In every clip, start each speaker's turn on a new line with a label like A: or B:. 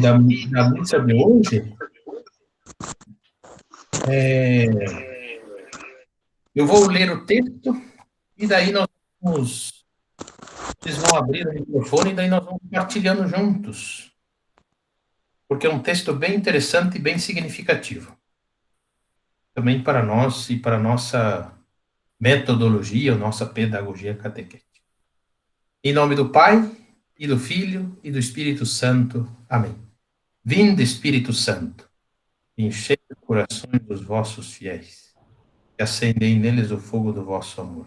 A: da missa de hoje, eu vou ler o texto e daí vocês vão abrir o microfone e daí nós vamos partilhando juntos, porque é um texto bem interessante e bem significativo, também para nós e para a nossa metodologia, nossa pedagogia catequética. Em nome do Pai, e do Filho, e do Espírito Santo. Amém. Vinde, Espírito Santo, enchei os corações dos vossos fiéis, e acendei neles o fogo do vosso amor.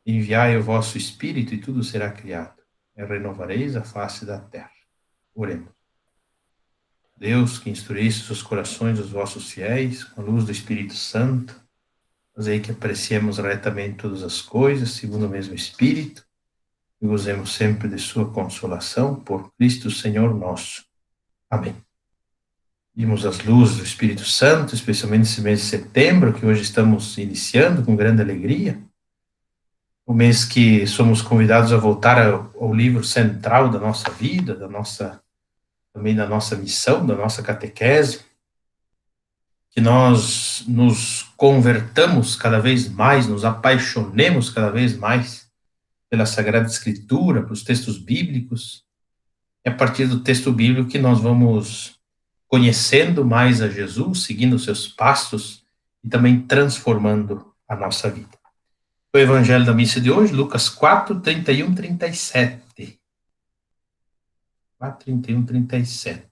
A: Enviai o vosso Espírito, e tudo será criado, e renovareis a face da terra. Oremos. Deus, que instruísse os corações dos vossos fiéis, com a luz do Espírito Santo, fazei que apreciemos retamente todas as coisas, segundo o mesmo Espírito, e gozemos sempre de sua consolação, por Cristo Senhor nosso. Amém. Vimos as luzes do Espírito Santo, especialmente nesse mês de setembro, que hoje estamos iniciando com grande alegria. O mês que somos convidados a voltar ao livro central da nossa vida, também da nossa missão, da nossa catequese, que nós nos convertamos cada vez mais, nos apaixonemos cada vez mais pela Sagrada Escritura, pelos textos bíblicos. É a partir do texto bíblico que nós vamos conhecendo mais a Jesus, seguindo seus passos e também transformando a nossa vida. O evangelho da missa de hoje, Lucas 4, 31, 37. 4, 31, 37.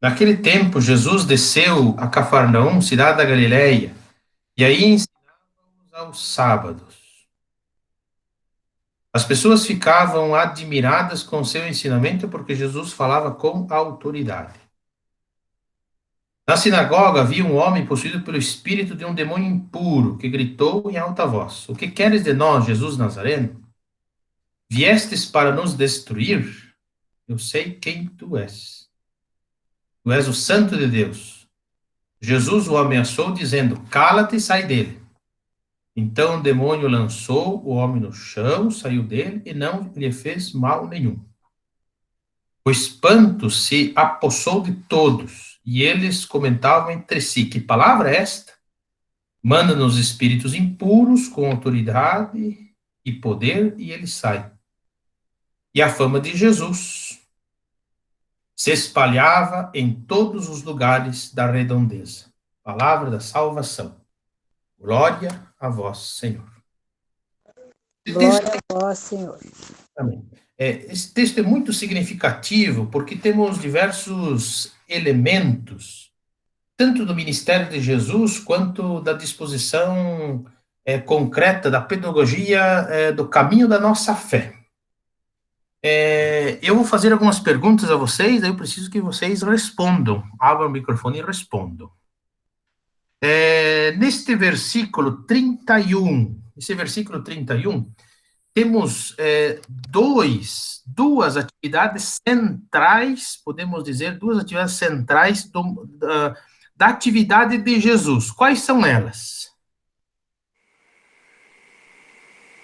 A: Naquele tempo, Jesus desceu a Cafarnaum, cidade da Galileia, e aí ensinava-os aos sábados. As pessoas ficavam admiradas com seu ensinamento porque Jesus falava com autoridade. Na sinagoga havia um homem possuído pelo espírito de um demônio impuro, que gritou em alta voz: O que queres de nós, Jesus Nazareno? Viestes para nos destruir? Eu sei quem tu és. Tu és o Santo de Deus. Jesus o ameaçou, dizendo: Cala-te e sai dele. Então o demônio lançou o homem no chão, saiu dele e não lhe fez mal nenhum. O espanto se apossou de todos, e eles comentavam entre si: Que palavra é esta? Manda-nos espíritos impuros com autoridade e poder, e eles saem. E a fama de Jesus se espalhava em todos os lugares da redondeza. Palavra da salvação. Glória a vós, Senhor.
B: Glória a vós, Senhor.
A: Amém. Esse texto é muito significativo porque temos diversos elementos, tanto do ministério de Jesus quanto da disposição concreta da pedagogia do caminho da nossa fé. Eu vou fazer algumas perguntas a vocês, aí eu preciso que vocês respondam. Abram o microfone e respondam. Neste versículo 31, temos duas atividades centrais, podemos dizer, duas atividades centrais da atividade de Jesus. Quais são elas?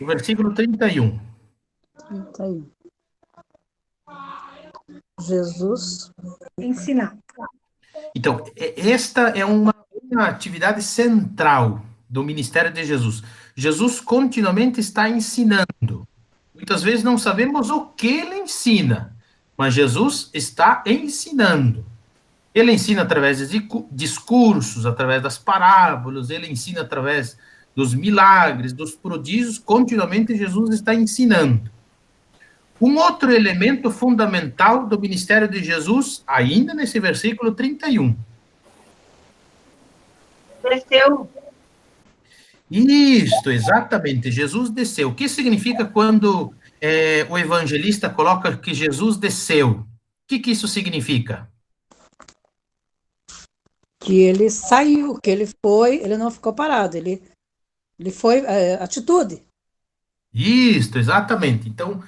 A: O versículo 31.
B: 31. Jesus
C: ensinar.
A: Então, esta é uma atividade central do ministério de Jesus. Jesus continuamente está ensinando. Muitas vezes não sabemos o que ele ensina, mas Jesus está ensinando. Ele ensina através de discursos, através das parábolas, ele ensina através dos milagres, dos prodígios, continuamente Jesus está ensinando. Um outro elemento fundamental do ministério de Jesus, ainda nesse versículo 31.
C: Desceu.
A: Isto, exatamente, Jesus desceu. O que significa quando o evangelista coloca que Jesus desceu? O que isso significa?
B: Que ele saiu, que ele foi, ele não ficou parado, ele foi atitude.
A: Isto, exatamente. Então,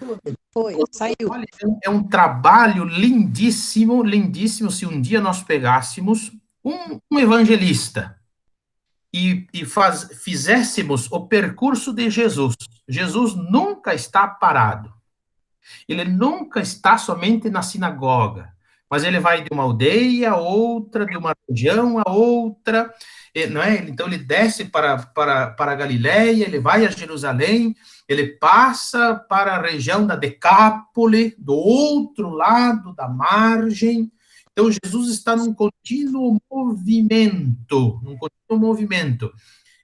B: saiu.
A: Olha, é um trabalho lindíssimo, lindíssimo, se um dia nós pegássemos um evangelista e fizéssemos o percurso de Jesus. Jesus nunca está parado. Ele nunca está somente na sinagoga, mas ele vai de uma aldeia a outra, de uma região a outra, não é? Então ele desce para a Galileia, ele vai a Jerusalém, ele passa para a região da Decápole, do outro lado da margem. Então Jesus está num contínuo movimento,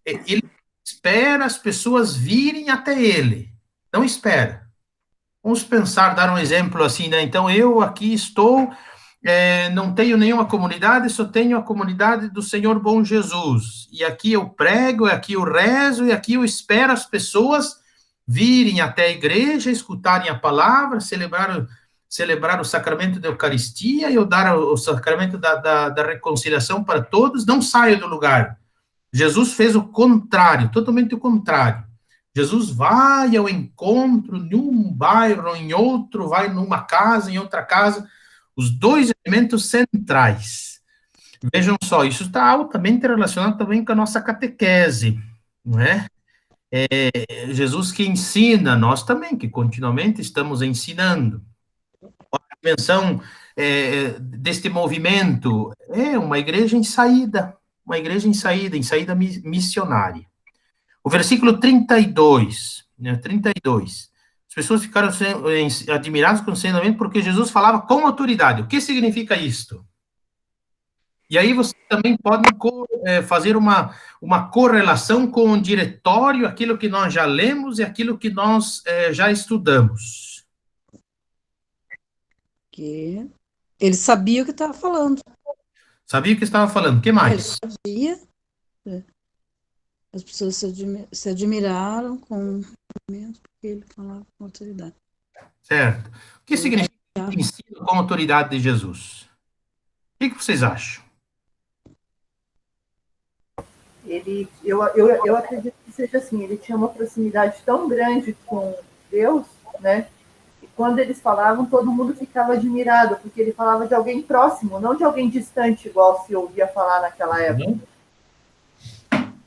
A: Ele espera as pessoas virem até ele, não espera. Vamos pensar, dar um exemplo assim, né? Então, eu aqui estou, não tenho nenhuma comunidade, só tenho a comunidade do Senhor Bom Jesus. E aqui eu prego, e aqui eu rezo, e aqui eu espero as pessoas virem até a igreja, escutarem a palavra, celebrar o sacramento da Eucaristia e eu dar o sacramento da reconciliação para todos. Não saio do lugar. Jesus fez o contrário, totalmente o contrário. Jesus vai ao encontro em um bairro, em outro, vai numa casa, em outra casa, os dois elementos centrais. Vejam só, isso está altamente relacionado também com a nossa catequese, não é? Jesus que ensina, nós também, que continuamente estamos ensinando. A dimensão deste movimento é uma igreja em saída missionária. O versículo 32, né, 32. As pessoas ficaram admiradas com o ensinamento porque Jesus falava com autoridade. O que significa isto? E aí você também pode fazer uma correlação com o diretório, aquilo que nós já lemos e aquilo que nós já estudamos.
B: Que ele sabia o que estava falando.
A: Sabia o que estava falando. O que mais?
B: Ele sabia. As pessoas se admiraram com o momento que ele falava com autoridade.
A: Certo. O que significa ensino com a autoridade de Jesus? O que vocês acham?
D: Eu acredito que seja assim, ele tinha uma proximidade tão grande com Deus, né? E quando eles falavam, todo mundo ficava admirado, porque ele falava de alguém próximo, não de alguém distante, igual se ouvia falar naquela época.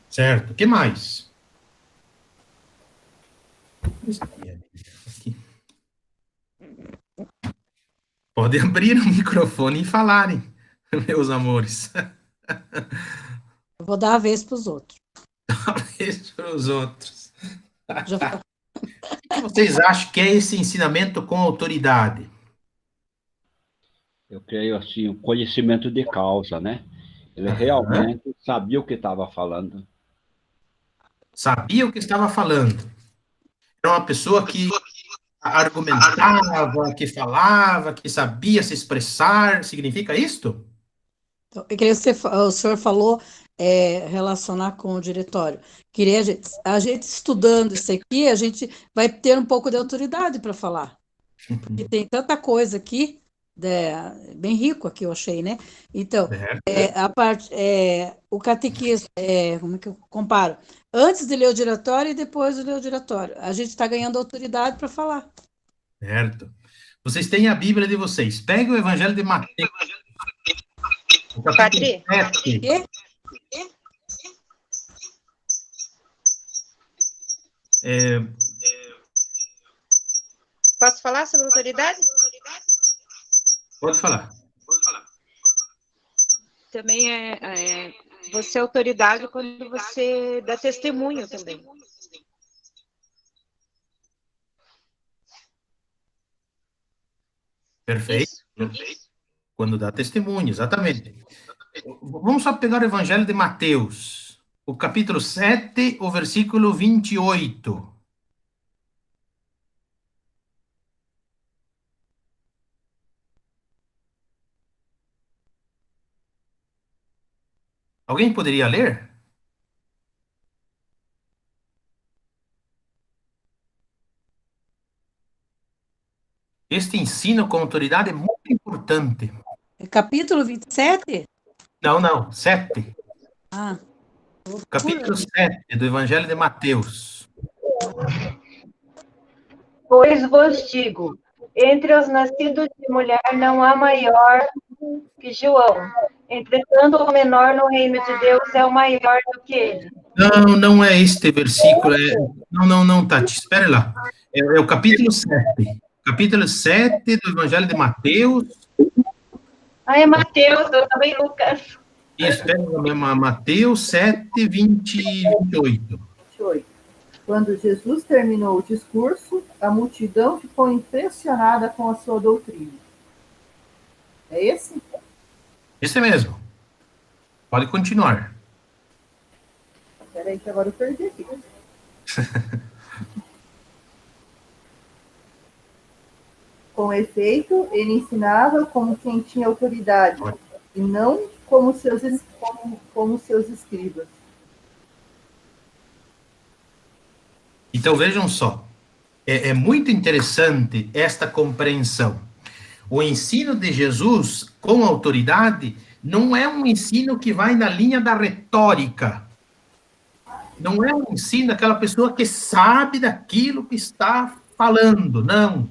A: Certo. O que mais? Pode abrir o microfone e falarem, meus amores.
B: Eu vou dar a vez para os outros.
A: Vez para os outros. O que vocês acham que é esse ensinamento com autoridade?
E: Eu creio assim, o conhecimento de causa, né? Ele realmente sabia o que estava falando.
A: Sabia o que estava falando. Era uma pessoa que argumentava, que falava, que sabia se expressar. Significa isto?
B: Então, o senhor falou relacionar com o diretório. Queria a gente estudando isso aqui, a gente vai ter um pouco de autoridade para falar. Porque tem tanta coisa aqui, bem rico aqui, eu achei, né? Então, o catequismo, como é que eu comparo? Antes de ler o diretório e depois de ler o diretório. A gente está ganhando autoridade para falar.
A: Certo. Vocês têm a Bíblia de vocês. Pegue o Evangelho de Mateus.
C: Padre? Posso falar sobre autoridade?
A: Pode falar.
C: Também você é autoridade quando você dá testemunho também.
A: Perfeito. Quando dá testemunho, exatamente. Vamos só pegar o Evangelho de Mateus, o capítulo 7, o versículo 28. Alguém poderia ler? Este ensino com autoridade é muito importante.
B: É capítulo 27?
A: Não, 7. Capítulo 7 do Evangelho de Mateus.
F: Pois vos digo, entre os nascidos de mulher não há maior que João. Entretanto, o menor no reino de Deus é o maior do que ele.
A: Não é este versículo. Não, Tati, espere lá. É o capítulo 7. capítulo 7 do Evangelho de Mateus.
F: Ah, é Mateus, eu também Lucas.
A: Isso, pega Mateus 7, 28.
D: 28. Quando Jesus terminou o discurso, a multidão ficou impressionada com a sua doutrina. É esse?
A: Esse mesmo. Pode continuar.
D: Espera aí que agora eu perdi aqui. Com efeito, ele ensinava como quem tinha autoridade, e não como seus escribas.
A: Então, vejam só. É muito interessante esta compreensão. O ensino de Jesus com autoridade não é um ensino que vai na linha da retórica. Não é um ensino daquela pessoa que sabe daquilo que está falando, não.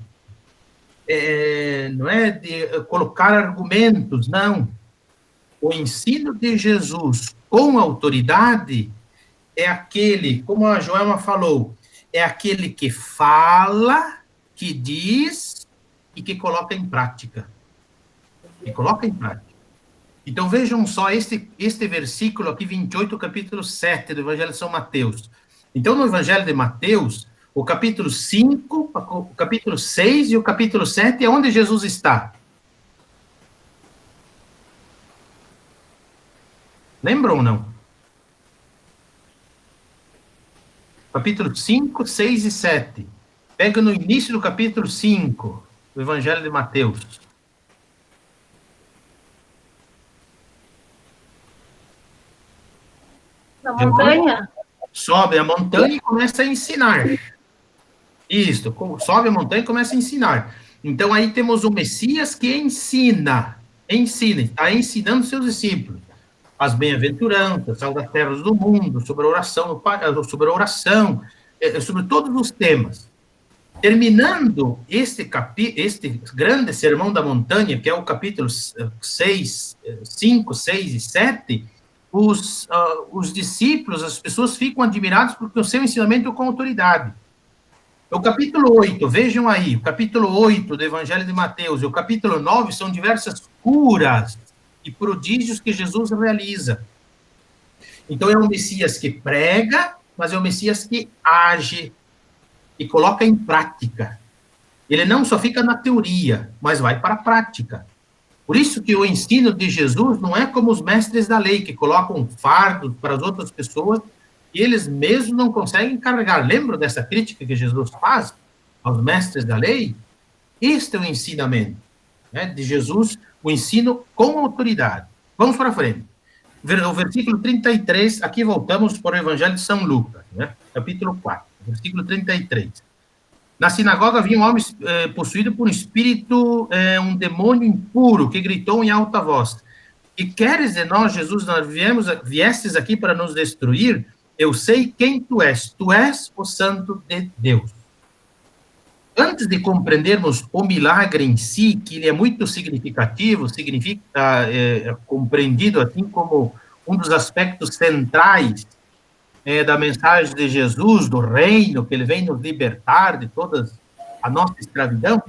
A: Não é de colocar argumentos, não. O ensino de Jesus com autoridade é aquele, como a Joelma falou, é aquele que fala, que diz e que coloca em prática. E coloca em prática. Então, vejam só este versículo aqui, 28, capítulo 7 do Evangelho de São Mateus. Então, no Evangelho de Mateus, o capítulo 5, o capítulo 6 e o capítulo 7 é onde Jesus está. Lembram ou não? Capítulo 5, 6 e 7. Pega no início do capítulo 5 do Evangelho de Mateus.
F: Na montanha?
A: Sobe a montanha e começa a ensinar. Isso, sobe a montanha e começa a ensinar. Então, aí temos o Messias que ensina, está ensinando seus discípulos as bem-aventuranças, sal das terras do mundo, sobre a oração, sobre todos os temas. Terminando este grande sermão da montanha, que é o capítulo 6, 5, 6 e 7, os discípulos, as pessoas ficam admirados porque o seu ensinamento é com autoridade. O capítulo 8, vejam aí, o capítulo 8 do Evangelho de Mateus e o capítulo 9 são diversas curas e prodígios que Jesus realiza. Então, é um Messias que prega, mas é um Messias que age e coloca em prática. Ele não só fica na teoria, mas vai para a prática. Por isso que o ensino de Jesus não é como os mestres da lei, que colocam fardos para as outras pessoas e eles mesmos não conseguem carregar. Lembra dessa crítica que Jesus faz aos mestres da lei? Este é o ensinamento, né, de Jesus, o ensino com autoridade. Vamos para frente. O versículo 33, aqui voltamos para o Evangelho de São Lucas, né, capítulo 4, versículo 33. Na sinagoga havia um homem possuído por um espírito, um demônio impuro, que gritou em alta voz: "Que queres de nós, Jesus? Nós viestes aqui para nos destruir? Eu sei quem tu és o Santo de Deus." Antes de compreendermos o milagre em si, que ele é muito significativo, compreendido assim como um dos aspectos centrais da mensagem de Jesus, do reino, que ele vem nos libertar de toda a nossa escravidão,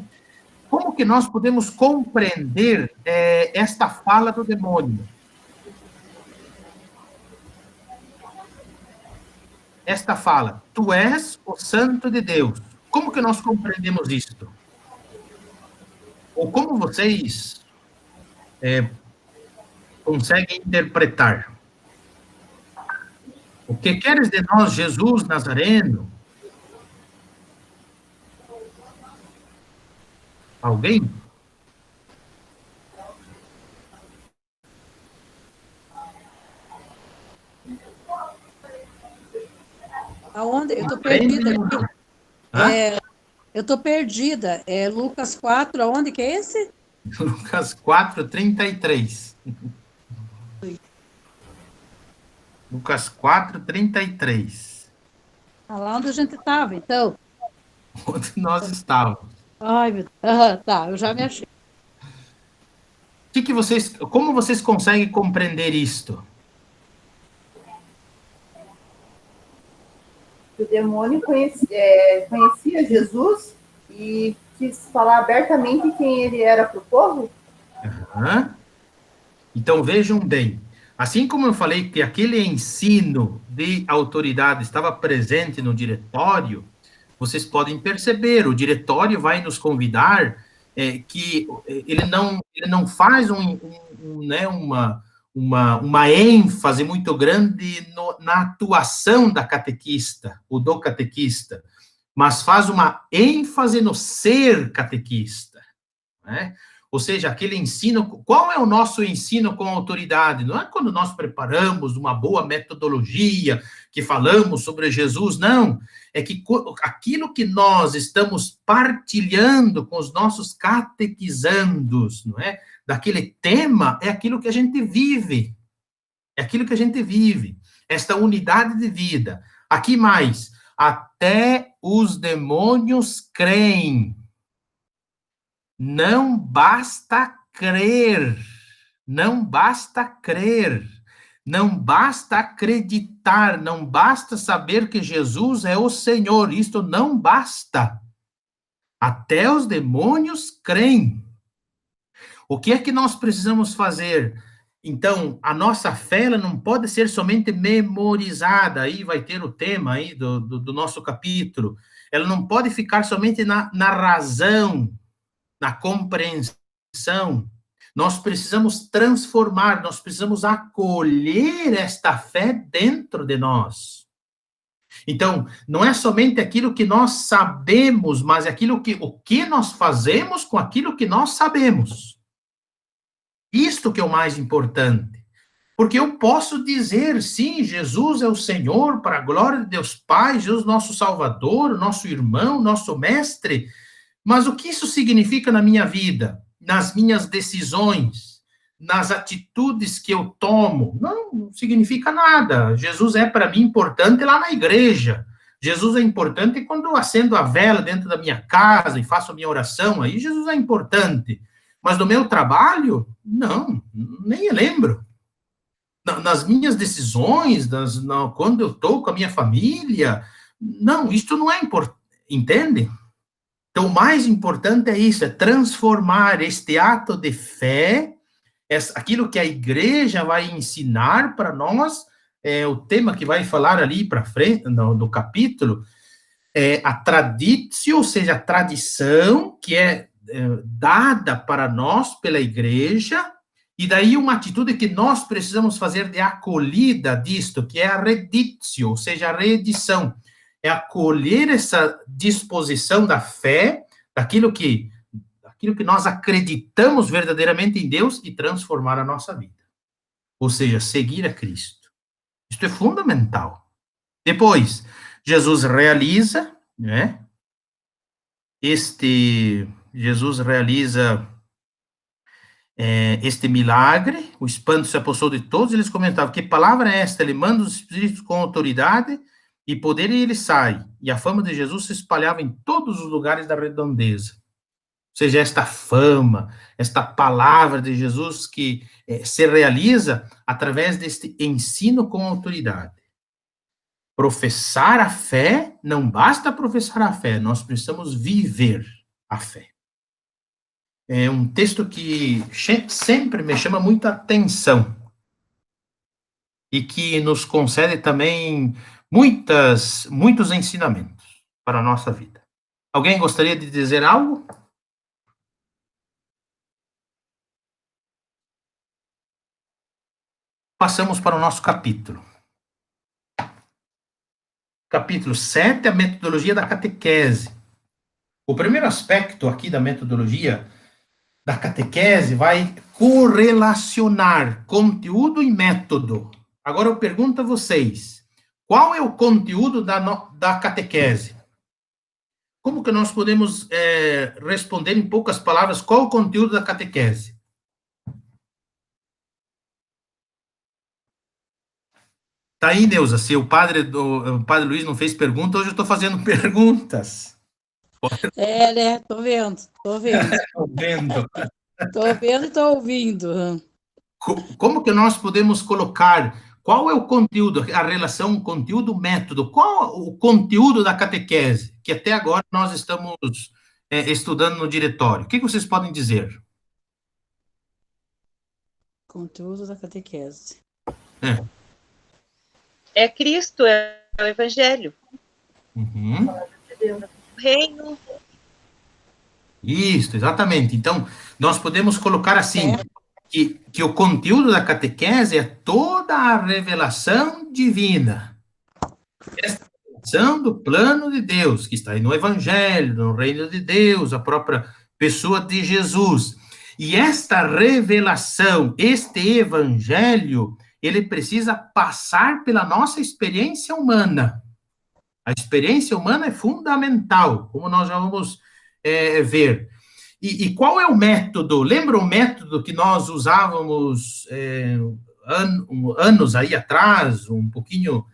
A: como que nós podemos compreender esta fala do demônio? Esta fala: "Tu és o Santo de Deus." Como que nós compreendemos isto? Ou como vocês conseguem interpretar? "O que queres de nós, Jesus Nazareno?" Alguém?
B: Aonde? Eu estou perdida aqui. Eu estou perdida. É Lucas 4, aonde que é esse?
A: Lucas 4, 33. Lucas 4, 33.
B: Lá onde a gente estava, então.
A: Onde nós estávamos.
B: Ai, meu Deus. Tá, eu já me achei.
A: Como vocês conseguem compreender isto?
D: O demônio conhecia Jesus e quis falar abertamente quem ele era para o povo?
A: Aham. Então, vejam bem, assim como eu falei que aquele ensino de autoridade estava presente no diretório, vocês podem perceber, o diretório vai nos convidar que ele não faz né, uma ênfase muito grande na atuação da catequista, ou do catequista, mas faz uma ênfase no ser catequista, né? Ou seja, aquele ensino, qual é o nosso ensino com autoridade? Não é quando nós preparamos uma boa metodologia, que falamos sobre Jesus, não. É que aquilo que nós estamos partilhando com os nossos catequizandos, não é? Daquele tema, é aquilo que a gente vive. É aquilo que a gente vive. Esta unidade de vida. Aqui mais, até os demônios creem. Não basta crer, não basta crer, não basta acreditar, não basta saber que Jesus é o Senhor, isto não basta. Até os demônios creem. O que é que nós precisamos fazer? Então, a nossa fé ela não pode ser somente memorizada, aí vai ter o tema aí do nosso capítulo, ela não pode ficar somente na razão, na compreensão. Nós precisamos transformar, nós precisamos acolher esta fé dentro de nós. Então, não é somente aquilo que nós sabemos, mas o que nós fazemos com aquilo que nós sabemos. Isto que é o mais importante. Porque eu posso dizer, sim, Jesus é o Senhor, para a glória de Deus Pai, Jesus nosso Salvador, nosso irmão, nosso mestre. Mas o que isso significa na minha vida, nas minhas decisões, nas atitudes que eu tomo? Não significa nada. Jesus é para mim importante lá na igreja. Jesus é importante quando eu acendo a vela dentro da minha casa e faço a minha oração. Aí Jesus é importante. Mas no meu trabalho, não, nem lembro. Nas minhas decisões, quando eu estou com a minha família, não, isso não é importante. Entende? Então, o mais importante é isso, é transformar este ato de fé, aquilo que a igreja vai ensinar para nós, o tema que vai falar ali para frente, no capítulo, é a traditio, ou seja, a tradição que é dada para nós pela igreja, e daí uma atitude que nós precisamos fazer de acolhida disto, que é a reditio, ou seja, a reedição. É acolher essa disposição da fé, daquilo que nós acreditamos verdadeiramente em Deus e transformar a nossa vida. Ou seja, seguir a Cristo. Isto é fundamental. Depois, Jesus realiza, né? Jesus realiza este milagre, o espanto se apossou de todos, eles comentavam, que palavra é esta? Ele manda os espíritos com autoridade e poder, e ele sai. E a fama de Jesus se espalhava em todos os lugares da redondeza. Ou seja, esta fama, esta palavra de Jesus que se realiza através deste ensino com autoridade. Professar a fé, não basta professar a fé, nós precisamos viver a fé. É um texto que sempre me chama muita atenção e que nos concede também muitos ensinamentos para a nossa vida. Alguém gostaria de dizer algo? Passamos para o nosso capítulo. Capítulo 7, a metodologia da catequese. O primeiro aspecto aqui da metodologia da catequese vai correlacionar conteúdo e método. Agora eu pergunto a vocês, qual é o conteúdo da catequese? Como que nós podemos responder em poucas palavras qual é o conteúdo da catequese? Tá aí, Neuza, se o padre Luiz não fez pergunta, hoje eu estou fazendo perguntas.
B: Né? Tô vendo.
A: Tô vendo.
B: Tô vendo e tô ouvindo.
A: Como que nós podemos colocar, qual é o conteúdo, a relação conteúdo-método, qual o conteúdo da catequese, que até agora nós estamos estudando no diretório? O que vocês podem dizer?
B: Conteúdo da catequese.
C: É Cristo, é o Evangelho.
A: Uhum.
C: O reino.
A: Isso, exatamente. Então, nós podemos colocar assim, que o conteúdo da catequese é toda a revelação divina. Essa revelação do plano de Deus, que está aí no Evangelho, no reino de Deus, a própria pessoa de Jesus. E esta revelação, este Evangelho, ele precisa passar pela nossa experiência humana. A experiência humana é fundamental, como nós já vamos ver. E qual é o método? Lembra o método que nós usávamos anos aí atrás, um pouquinho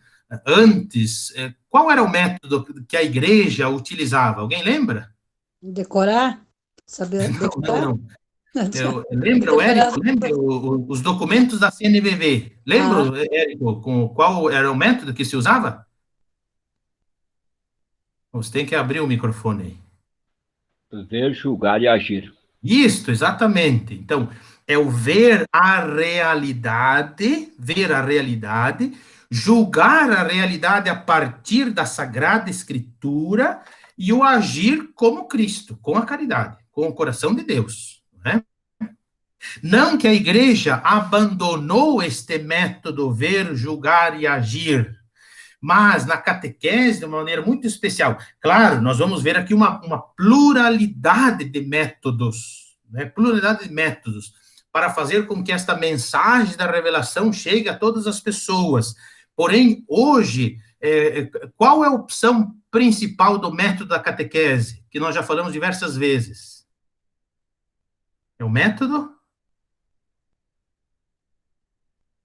A: antes? Qual era o método que a igreja utilizava? Alguém lembra?
B: Decorar? Saber decorar?
A: Não. Lembra, o Érico? Lembra os documentos da CNBB? Lembra, Érico, qual era o método que se usava? Você tem que abrir o microfone aí.
E: Ver, julgar e agir.
A: Isso, exatamente. Então, é o ver a realidade, julgar a realidade a partir da Sagrada Escritura e o agir como Cristo, com a caridade, com o coração de Deus. Né? Não que a igreja abandonou este método ver, julgar e agir, mas na catequese, de uma maneira muito especial. Claro, nós vamos ver aqui uma pluralidade de métodos, né? Pluralidade de métodos, para fazer com que esta mensagem da revelação chegue a todas as pessoas. Porém, hoje, qual é a opção principal do método da catequese, que nós já falamos diversas vezes? É o método?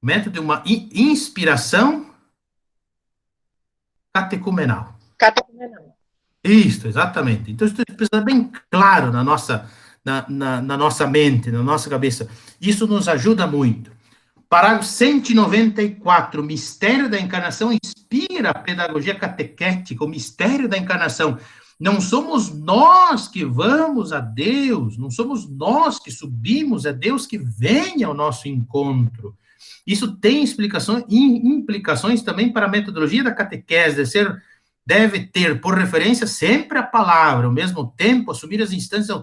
A: O método de uma inspiração catecumenal. Isso, exatamente. Então, isso precisa bem claro na nossa mente, na nossa cabeça. Isso nos ajuda muito. Parágrafo 194, o mistério da encarnação inspira a pedagogia catequética, o mistério da encarnação. Não somos nós que vamos a Deus, não somos nós que subimos, é Deus que vem ao nosso encontro. Isso tem implicações também para a metodologia da catequese, deve ter por referência sempre a palavra, ao mesmo tempo assumir as instâncias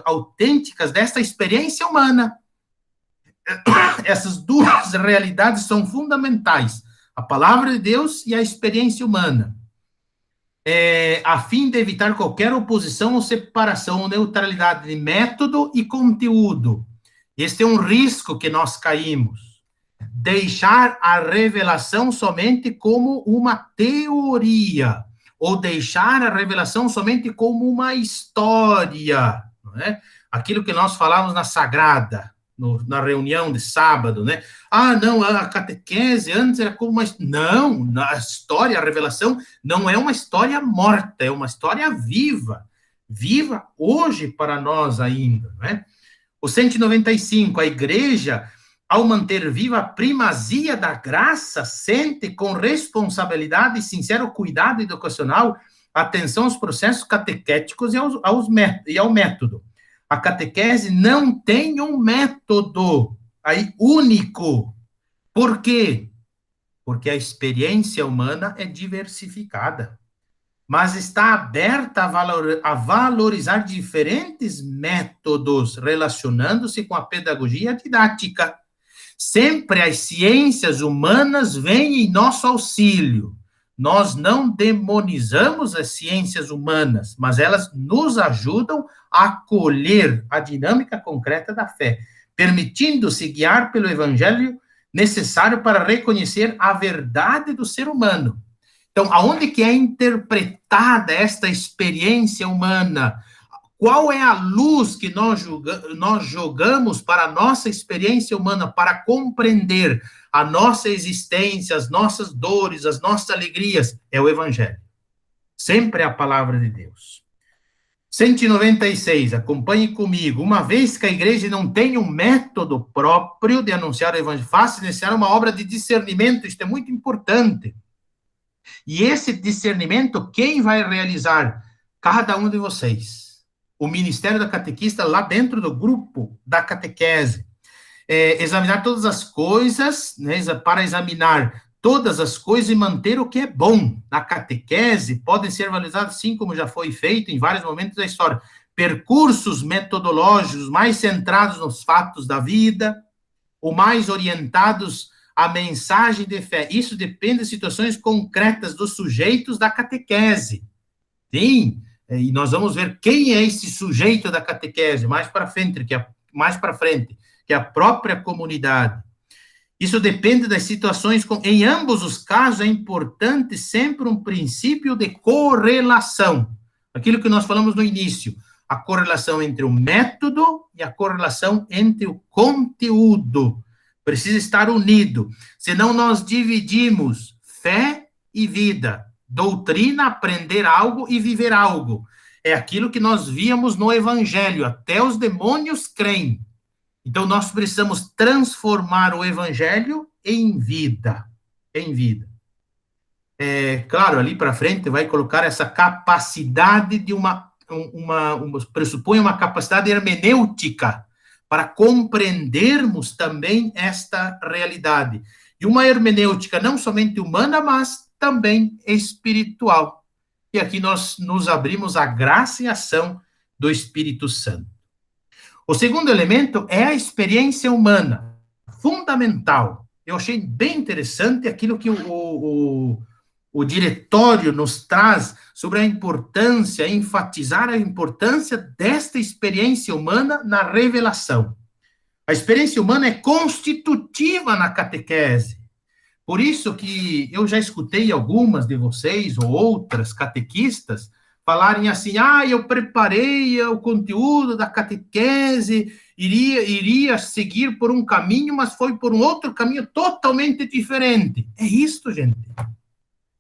A: autênticas desta experiência humana. Essas duas realidades são fundamentais, a palavra de Deus e a experiência humana, a fim de evitar qualquer oposição ou separação ou neutralidade de método e conteúdo. Este é um risco que nós caímos. Deixar a revelação somente como uma teoria, ou deixar a revelação somente como uma história, não é? Aquilo que nós falamos na Sagrada, na reunião de sábado, né? Não, a catequese antes era como uma... Não, a história, a revelação não é uma história morta, é uma história viva hoje para nós ainda, né? O 195, a igreja, ao manter viva a primazia da graça, sente com responsabilidade e sincero cuidado educacional atenção aos processos catequéticos e ao método. A catequese não tem um método aí único. Por quê? Porque a experiência humana é diversificada, mas está aberta a valorizar diferentes métodos, relacionando-se com a pedagogia didática. Sempre as ciências humanas vêm em nosso auxílio. Nós não demonizamos as ciências humanas, mas elas nos ajudam a acolher a dinâmica concreta da fé, permitindo-se guiar pelo evangelho necessário para reconhecer a verdade do ser humano. Então, aonde que é interpretada esta experiência humana? Qual é a luz que nós jogamos para a nossa experiência humana, para compreender a nossa existência, as nossas dores, as nossas alegrias? É o Evangelho. Sempre é a palavra de Deus. 196, acompanhe comigo. Uma vez que a igreja não tem um método próprio de anunciar o Evangelho, faz-se necessária uma obra de discernimento, isto é muito importante. E esse discernimento, quem vai realizar? Cada um de vocês. o ministério da catequista lá dentro do grupo da catequese. Examinar todas as coisas, né, para examinar todas as coisas e manter o que é bom. Na catequese, podem ser validados, assim como já foi feito em vários momentos da história, percursos metodológicos mais centrados nos fatos da vida, ou mais orientados à mensagem de fé. Isso depende de situações concretas dos sujeitos da catequese. Sim, e nós vamos ver quem é esse sujeito da catequese mais para frente, que é a própria comunidade. Isso depende das situações. Em ambos os casos, é importante sempre um princípio de correlação. Aquilo que nós falamos no início, a correlação entre o método e a correlação entre o conteúdo. Precisa estar unido. Senão nós dividimos fé e vida. Doutrina, aprender algo e viver algo. É aquilo que nós víamos no Evangelho. Até os demônios creem. Então, nós precisamos transformar o Evangelho em vida. Em vida. Claro, ali para frente vai colocar essa capacidade de pressupõe uma capacidade hermenêutica para compreendermos também esta realidade. E uma hermenêutica não somente humana, mas também espiritual. E aqui nós nos abrimos à graça e ação do Espírito Santo. O segundo elemento é a experiência humana, fundamental. Eu achei bem interessante aquilo que o diretório nos traz sobre a importância, enfatizar a importância desta experiência humana na revelação. A experiência humana é constitutiva na catequese. Por isso que eu já escutei algumas de vocês, ou outras catequistas, falarem assim, eu preparei o conteúdo da catequese, iria seguir por um caminho, mas foi por um outro caminho totalmente diferente. É isso, gente.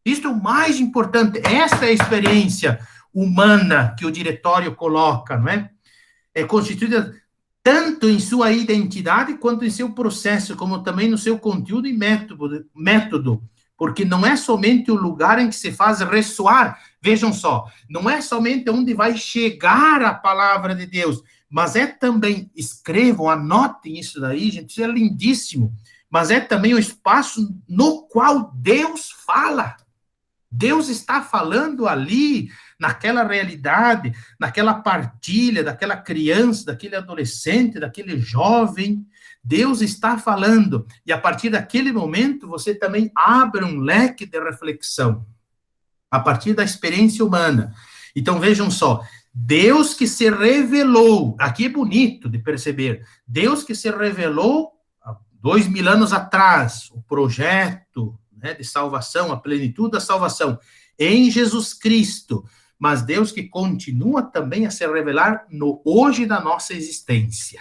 A: Isso é o mais importante. Esta é a experiência humana que o diretório coloca, não é? É constituída tanto em sua identidade quanto em seu processo, como também no seu conteúdo e método, porque não é somente o lugar em que se faz ressoar, vejam só, não é somente onde vai chegar a palavra de Deus, mas é também, escrevam, anotem isso daí, gente, isso é lindíssimo, mas é também o espaço no qual Deus fala. Deus está falando ali, naquela realidade, naquela partilha, daquela criança, daquele adolescente, daquele jovem. Deus está falando. E a partir daquele momento, você também abre um leque de reflexão. A partir da experiência humana. Então, vejam só. Deus que se revelou. Aqui é bonito de perceber. Deus que se revelou há 2000 anos atrás. O projeto, né, de salvação, a plenitude da salvação em Jesus Cristo, mas Deus que continua também a se revelar no hoje da nossa existência.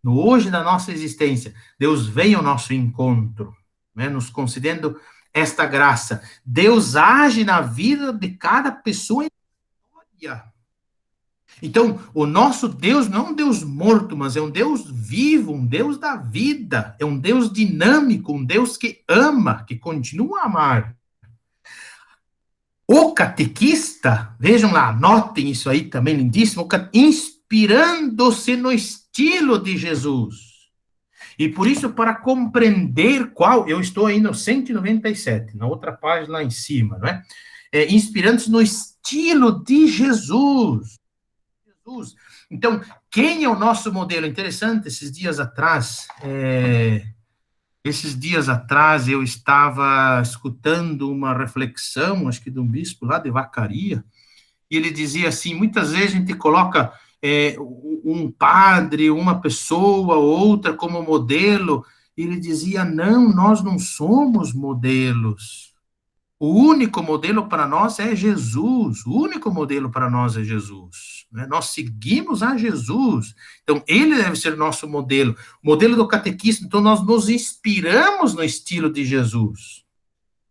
A: No hoje da nossa existência, Deus vem ao nosso encontro, né, nos concedendo esta graça. Deus age na vida de cada pessoa em história. Então, o nosso Deus não é um Deus morto, mas é um Deus vivo, um Deus da vida, é um Deus dinâmico, um Deus que ama, que continua a amar. O catequista, vejam lá, anotem isso aí também, lindíssimo, inspirando-se no estilo de Jesus. E por isso, para compreender eu estou aí no 197, na outra página lá em cima, não é? Inspirando-se no estilo de Jesus. Então, quem é o nosso modelo? Interessante, esses dias atrás eu estava escutando uma reflexão, acho que de um bispo lá de Vacaria, e ele dizia assim, muitas vezes a gente coloca um padre, uma pessoa, outra como modelo, e ele dizia, não, nós não somos modelos. O único modelo para nós é Jesus. O único modelo para nós é Jesus. Né? Nós seguimos a Jesus. Então, ele deve ser nosso modelo. O modelo do catequismo. Então, nós nos inspiramos no estilo de Jesus.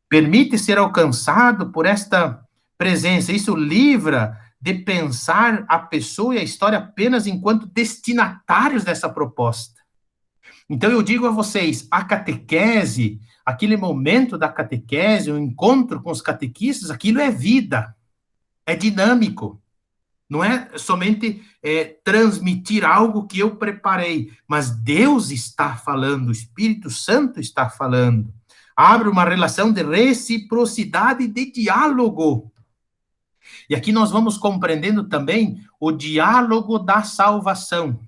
A: Permite ser alcançado por esta presença. Isso livra de pensar a pessoa e a história apenas enquanto destinatários dessa proposta. Então, eu digo a vocês, a catequese, aquele momento da catequese, o encontro com os catequistas, aquilo é vida, é dinâmico. Não é somente transmitir algo que eu preparei, mas Deus está falando, o Espírito Santo está falando. Abre uma relação de reciprocidade, de diálogo. E aqui nós vamos compreendendo também o diálogo da salvação.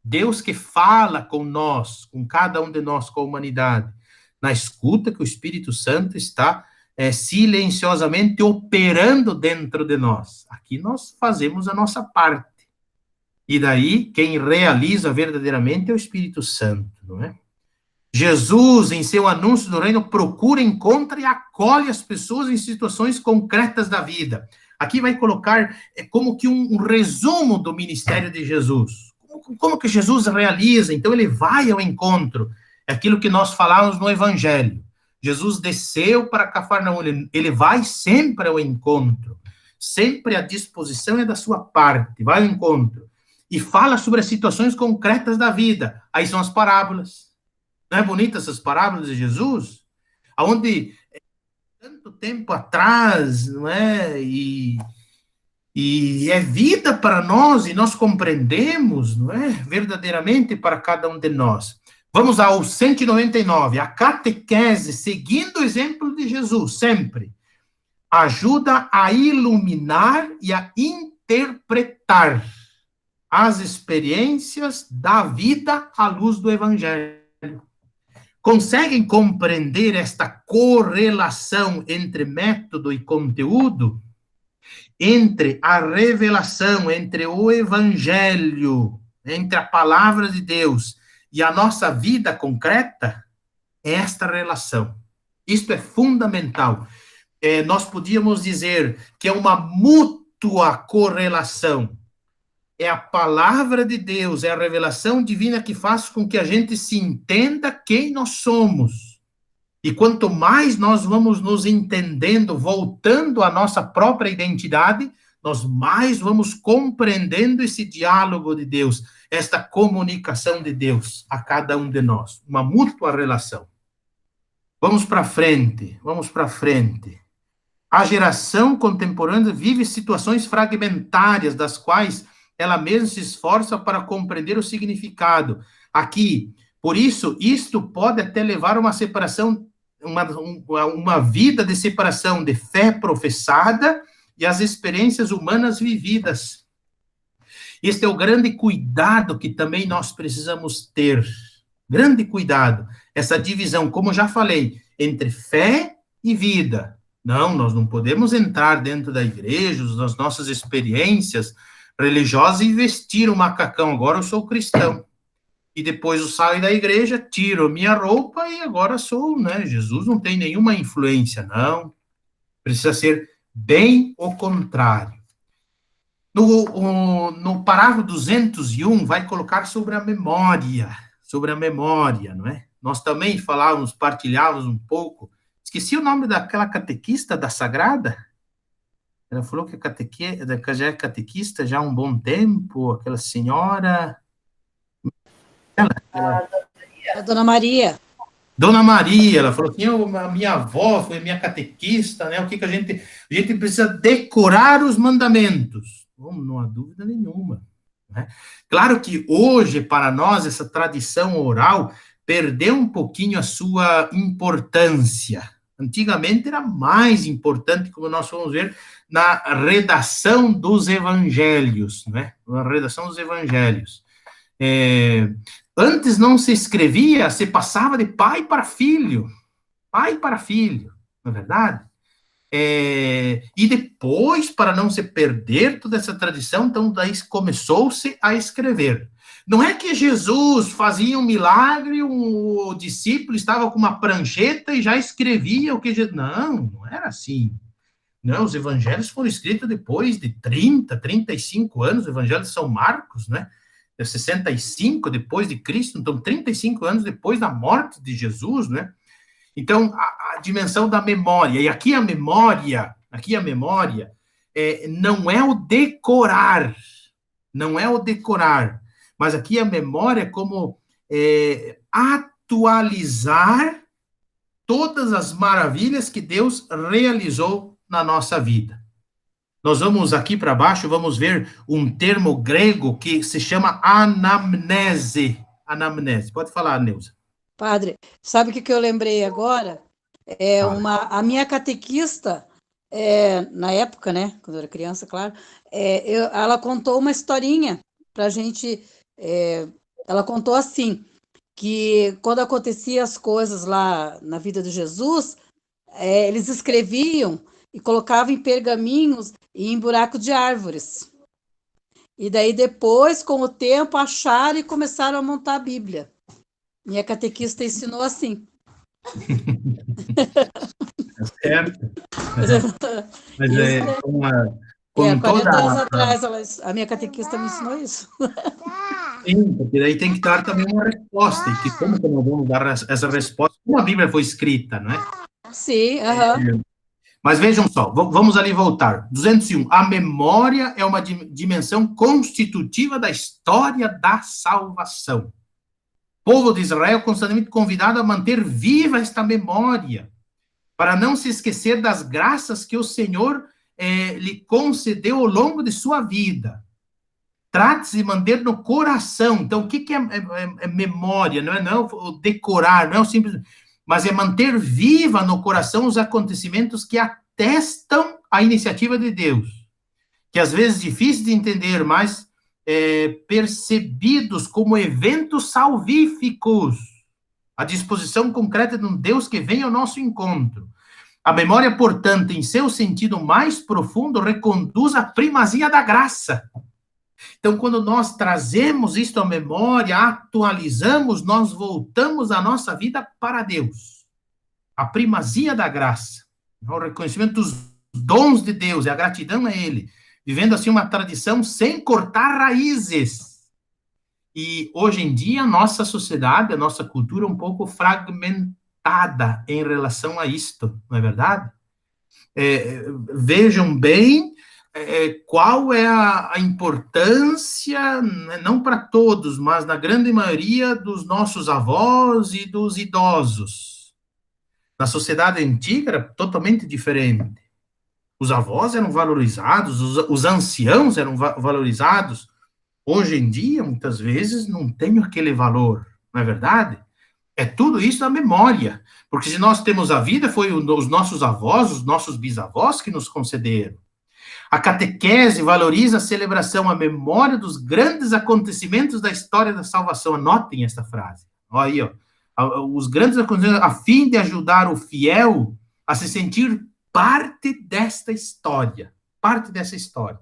A: Deus que fala com nós, com cada um de nós, com a humanidade, na escuta que o Espírito Santo está silenciosamente operando dentro de nós. Aqui nós fazemos a nossa parte. E daí, quem realiza verdadeiramente é o Espírito Santo, não é? Jesus, em seu anúncio do reino, procura, encontra e acolhe as pessoas em situações concretas da vida. Aqui vai colocar como que um resumo do ministério de Jesus. Como que Jesus realiza? Então, ele vai ao encontro. É aquilo que nós falamos no Evangelho. Jesus desceu para Cafarnaum, ele vai sempre ao encontro, sempre a disposição é da sua parte, vai ao encontro, e fala sobre as situações concretas da vida. Aí são as parábolas. Não é bonita essas parábolas de Jesus? Onde, tanto tempo atrás, não é? E é vida para nós, e nós compreendemos, não é? Verdadeiramente para cada um de nós. Vamos ao 199, a catequese, seguindo o exemplo de Jesus, sempre, ajuda a iluminar e a interpretar as experiências da vida à luz do Evangelho. Conseguem compreender esta correlação entre método e conteúdo? Entre a revelação, entre o Evangelho, entre a palavra de Deus e a nossa vida concreta, é esta relação. Isto é fundamental. Nós podíamos dizer que é uma mútua correlação. É a palavra de Deus, é a revelação divina que faz com que a gente se entenda quem nós somos. E quanto mais nós vamos nos entendendo, voltando à nossa própria identidade, nós mais vamos compreendendo esse diálogo de Deus, esta comunicação de Deus a cada um de nós, uma mútua relação. Vamos para frente, vamos para frente. A geração contemporânea vive situações fragmentárias, das quais ela mesma se esforça para compreender o significado. Aqui, por isso, isto pode até levar a uma separação, uma vida de separação de fé professada e as experiências humanas vividas. Este é o grande cuidado que também nós precisamos ter. Grande cuidado. Essa divisão, como já falei, entre fé e vida. Não, nós não podemos entrar dentro da igreja, das nossas experiências religiosas e vestir o macacão. Agora eu sou cristão. E depois eu saio da igreja, tiro minha roupa e agora sou, né? Jesus não tem nenhuma influência, não. Precisa ser bem o contrário. No parágrafo 201, vai colocar sobre a memória, não é? Nós também partilhávamos um pouco, esqueci o nome daquela catequista da Sagrada, ela falou que já é catequista já há um bom tempo, aquela senhora...
B: A Dona Maria.
A: Dona Maria, ela falou assim, a minha avó foi minha catequista, né? O que a gente precisa decorar os mandamentos. Não há dúvida nenhuma. Né? Claro que hoje, para nós, essa tradição oral perdeu um pouquinho a sua importância. Antigamente era mais importante, como nós vamos ver, na redação dos evangelhos, né? Na redação dos evangelhos. Antes não se escrevia, se passava de pai para filho, não é verdade? E depois, para não se perder toda essa tradição, então daí começou-se a escrever. Não é que Jesus fazia um milagre, o discípulo estava com uma prancheta e já escrevia o que Jesus... Não era assim. Não, os evangelhos foram escritos depois de 35 anos, o evangelho de São Marcos, né? 65 depois de Cristo, então 35 anos depois da morte de Jesus, né? Então, a dimensão da memória, e aqui a memória não é o decorar, mas aqui a memória é como atualizar todas as maravilhas que Deus realizou na nossa vida. nós vamos aqui para baixo, vamos ver um termo grego que se chama anamnese. Anamnese. Pode falar, Neuza.
B: Padre, sabe o que eu lembrei agora?
A: Fala.
B: A minha catequista, na época, né, quando eu era criança, claro, ela contou uma historinha para a gente. Ela contou assim, que quando acontecia as coisas lá na vida de Jesus, eles escreviam e colocavam em pergaminhos e em buraco de árvores. E daí depois, com o tempo, acharam e começaram a montar a Bíblia. Minha catequista ensinou assim.
A: Certo. Mas
B: Isso,
A: com
B: 40 anos
A: toda...
B: atrás, a minha catequista me ensinou isso.
A: Sim, porque daí tem que dar também uma resposta, e que como que nós vamos dar essa resposta? Como a Bíblia foi escrita, não é?
B: Sim, aham.
A: Mas vejam só, vamos ali voltar. 201. A memória é uma dimensão constitutiva da história da salvação. O povo de Israel constantemente convidado a manter viva esta memória, para não se esquecer das graças que o Senhor lhe concedeu ao longo de sua vida. Trate-se de manter no coração. Então, o que é memória? Não é o decorar, não é o simples, mas é manter viva no coração os acontecimentos que atestam a iniciativa de Deus, que às vezes difíceis de entender, mas percebidos como eventos salvíficos, a disposição concreta de um Deus que vem ao nosso encontro. A memória, portanto, em seu sentido mais profundo, reconduz à primazia da graça. Então, quando nós trazemos isto à memória, atualizamos, nós voltamos a nossa vida para Deus. A primazia da graça, o reconhecimento dos dons de Deus, e a gratidão a Ele, vivendo assim uma tradição sem cortar raízes. E hoje em dia, a nossa sociedade, a nossa cultura é um pouco fragmentada em relação a isto, não é verdade? Vejam bem qual é a importância, não para todos, mas na grande maioria dos nossos avós e dos idosos. Na sociedade antiga era totalmente diferente. Os avós eram valorizados, os anciãos eram valorizados. Hoje em dia, muitas vezes, não tem aquele valor, não é verdade? É tudo isso na memória. Porque se nós temos a vida, foi os nossos avós, os nossos bisavós que nos concederam. A catequese valoriza a celebração, a memória dos grandes acontecimentos da história da salvação. Anotem esta frase. Olha aí, ó. Os grandes acontecimentos, a fim de ajudar o fiel a se sentir parte desta história. Parte dessa história.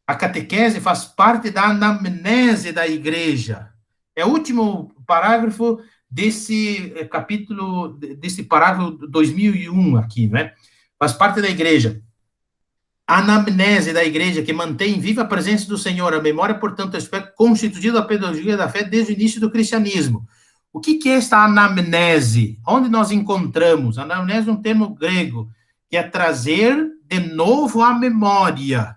A: A catequese faz parte da anamnese da igreja. É o último parágrafo desse capítulo, desse parágrafo 2001 aqui, né? Faz parte da igreja. A anamnese da igreja que mantém viva a presença do Senhor, a memória, portanto, é aspecto constitutivo da pedagogia da fé desde o início do cristianismo. O que é esta anamnese? Onde nós encontramos? A anamnese é um termo grego, que é trazer de novo a memória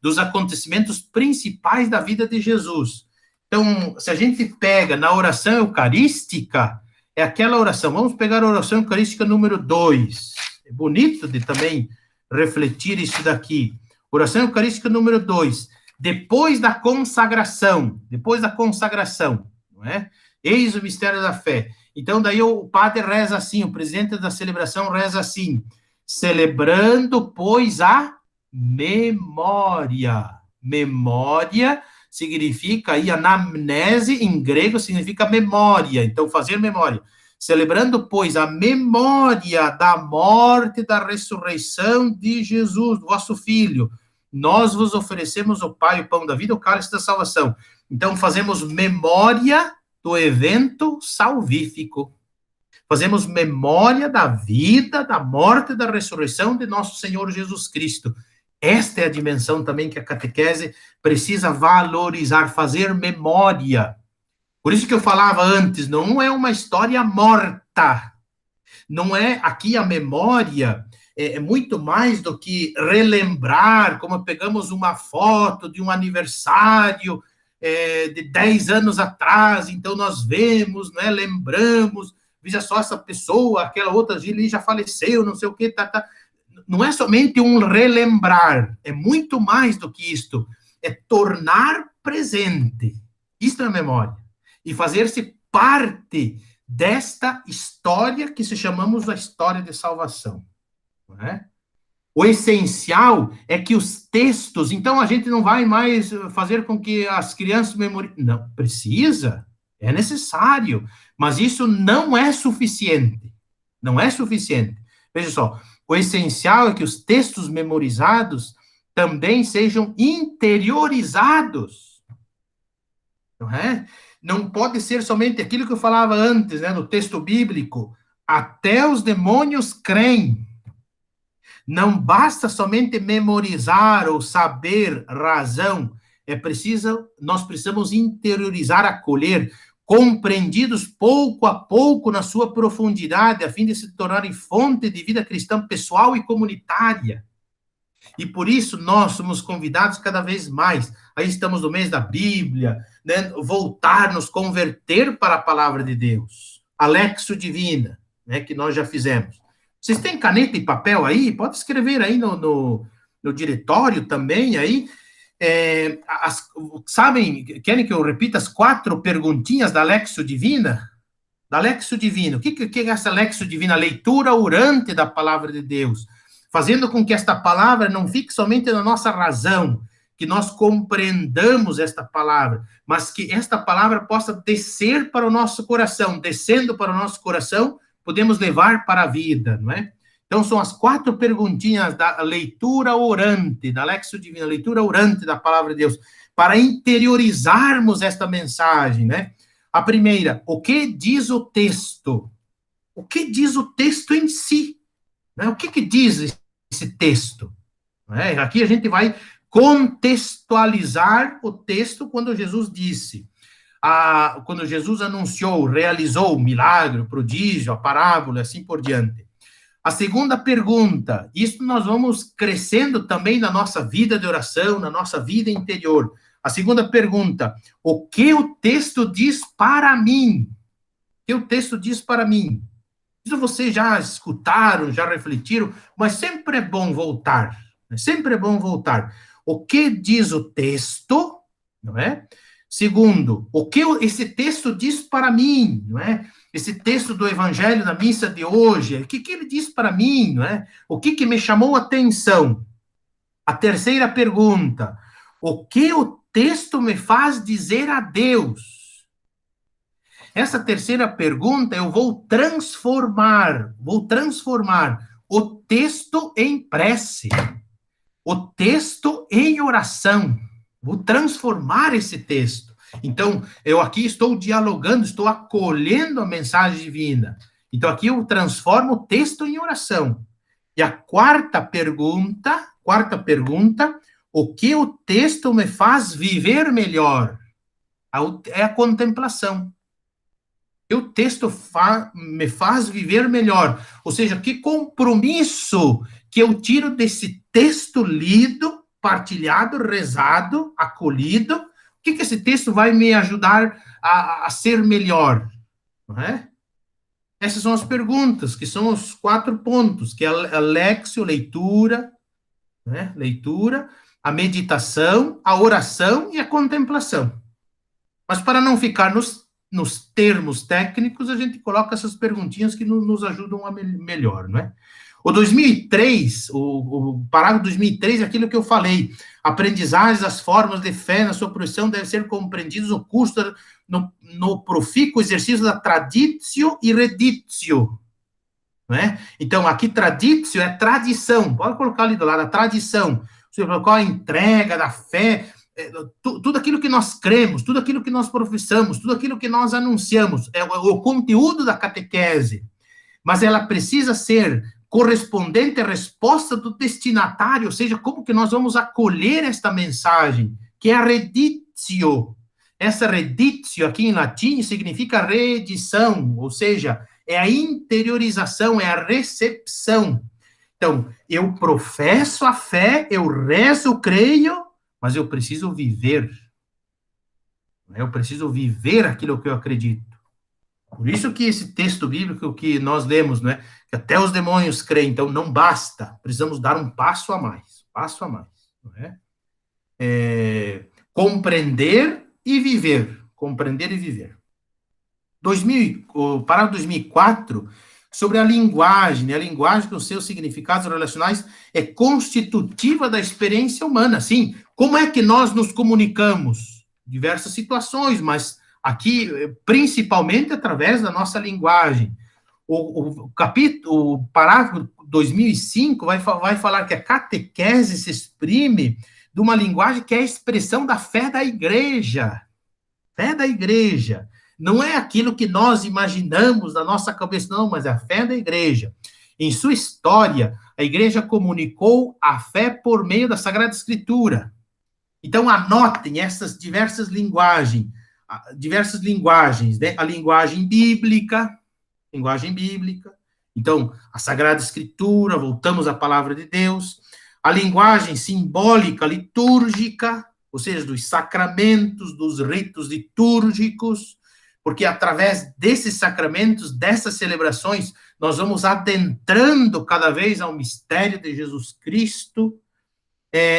A: dos acontecimentos principais da vida de Jesus. Então, se a gente pega na oração eucarística, é aquela oração, vamos pegar a oração eucarística número 2, é bonito de também refletir isso daqui. Oração eucarística número 2, depois da consagração, não é? Eis o mistério da fé. Então, daí o padre reza assim, o presidente da celebração reza assim, celebrando, pois, a memória. Memória significa, aí, anamnese, em grego, significa memória. Então, fazer memória. Celebrando, pois, a memória da morte e da ressurreição de Jesus, vosso Filho. Nós vos oferecemos, o Pai, o pão da vida, o cálice da salvação. Então, fazemos memória do evento salvífico. Fazemos memória da vida, da morte e da ressurreição de nosso Senhor Jesus Cristo. Esta é a dimensão também que a catequese precisa valorizar, fazer memória. Por isso que eu falava antes, não é uma história morta. Não é, aqui a memória é muito mais do que relembrar, como pegamos uma foto de um aniversário de 10 anos atrás, então nós vemos, né, lembramos, veja só essa pessoa, aquela outra ali já faleceu, não sei o que, tá. não é somente um relembrar, é muito mais do que isto, é tornar presente isto é memória, e fazer-se parte desta história que se chamamos a história de salvação. Não é? O essencial é que os textos, então a gente não vai mais fazer com que as crianças memorizem. Não, precisa, é necessário, mas isso não é suficiente. Não é suficiente. Veja só, o essencial é que os textos memorizados também sejam interiorizados. Não é? Não pode ser somente aquilo que eu falava antes, né, no texto bíblico. Até os demônios creem. Não basta somente memorizar ou saber razão, nós precisamos interiorizar, acolher, compreendidos pouco a pouco na sua profundidade, a fim de se tornarem fonte de vida cristã pessoal e comunitária. E por isso nós somos convidados cada vez mais, aí estamos no mês da Bíblia, né, voltar, nos converter para a palavra de Deus, a Lexio Divina, né, que nós já fizemos. Vocês têm caneta e papel aí? Pode escrever aí no diretório também, aí. Sabem, querem que eu repita as 4 perguntinhas da Lexio Divina? Da Lexio Divina. O que é essa Lexio Divina? A leitura orante da palavra de Deus. Fazendo com que esta palavra não fique somente na nossa razão, que nós compreendamos esta palavra, mas que esta palavra possa descer para o nosso coração. Descendo para o nosso coração, podemos levar para a vida, não é? Então, são as 4 perguntinhas da leitura orante, da Lexio Divina, leitura orante da palavra de Deus, para interiorizarmos esta mensagem, né? A primeira, o que diz o texto? O que diz o texto em si? Né? O que diz esse texto? Né? Aqui a gente vai contextualizar o texto quando Jesus disse, quando Jesus anunciou, realizou o milagre, o prodígio, a parábola, assim por diante. A segunda pergunta, isso nós vamos crescendo também na nossa vida de oração, na nossa vida interior. A segunda pergunta, o que o texto diz para mim? O que o texto diz para mim? Isso vocês já escutaram, já refletiram, mas sempre é bom voltar. Sempre é bom voltar. O que diz o texto, não é? Segundo, o que esse texto diz para mim, não é? Esse texto do Evangelho da missa de hoje, o que ele diz para mim, não é? O que me chamou a atenção? A terceira pergunta, o que o texto me faz dizer a Deus? Essa terceira pergunta eu vou transformar o texto em prece, o texto em oração. Vou transformar esse texto. Então, eu aqui estou dialogando, estou acolhendo a mensagem divina. Então, aqui eu transformo o texto em oração. E a quarta pergunta, o que o texto me faz viver melhor? É a contemplação. O texto me faz viver melhor. Ou seja, que compromisso que eu tiro desse texto lido, partilhado, rezado, acolhido, o que esse texto vai me ajudar a ser melhor? Não é? Essas são as perguntas, que são os 4 pontos, que é a lexio, leitura, né? Leitura, a meditação, a oração e a contemplação. Mas para não ficar nos termos técnicos, a gente coloca essas perguntinhas que nos ajudam a melhor, não é? O 2003, o parágrafo 2003 é aquilo que eu falei. Aprendizagens das formas de fé na sua profissão devem ser compreendidos no curso, no profícuo exercício da traditio e reditio. Não é? Então, aqui traditio é tradição. Pode colocar ali do lado, a tradição. Você colocou a entrega da fé, tudo aquilo que nós cremos, tudo aquilo que nós professamos, tudo aquilo que nós anunciamos, é o conteúdo da catequese. Mas ela precisa ser correspondente à resposta do destinatário, ou seja, como que nós vamos acolher esta mensagem, que é a reditio. Essa reditio, aqui em latim, significa reedição, ou seja, é a interiorização, é a recepção. Então, eu professo a fé, eu rezo, eu creio, mas eu preciso viver. Eu preciso viver aquilo que eu acredito. Por isso que esse texto bíblico que nós lemos, né, que até os demônios creem, então não basta, precisamos dar um passo a mais, não é? Compreender e viver, compreender e viver. O parágrafo 2004, sobre a linguagem, né? A linguagem com seus significados relacionais é constitutiva da experiência humana, sim. Como é que nós nos comunicamos? Diversas situações, mas aqui, principalmente através da nossa linguagem. O parágrafo 2005 vai falar que a catequese se exprime de uma linguagem que é a expressão da fé da igreja. Fé da igreja. Não é aquilo que nós imaginamos na nossa cabeça, não, mas é a fé da igreja. Em sua história, a igreja comunicou a fé por meio da Sagrada Escritura. Então, anotem essas diversas linguagens, né? A linguagem bíblica. Então, a Sagrada Escritura, voltamos à palavra de Deus. A linguagem simbólica, litúrgica, ou seja, dos sacramentos, dos ritos litúrgicos, porque através desses sacramentos, dessas celebrações, nós vamos adentrando cada vez ao mistério de Jesus Cristo,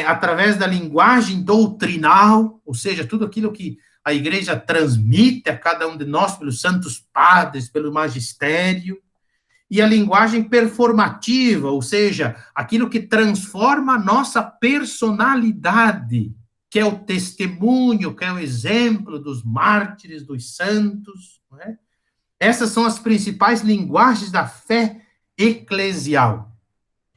A: através da linguagem doutrinal, ou seja, tudo aquilo que a igreja transmite a cada um de nós, pelos santos padres, pelo magistério, e a linguagem performativa, ou seja, aquilo que transforma a nossa personalidade, que é o testemunho, que é o exemplo dos mártires, dos santos, não é? Essas são as principais linguagens da fé eclesial.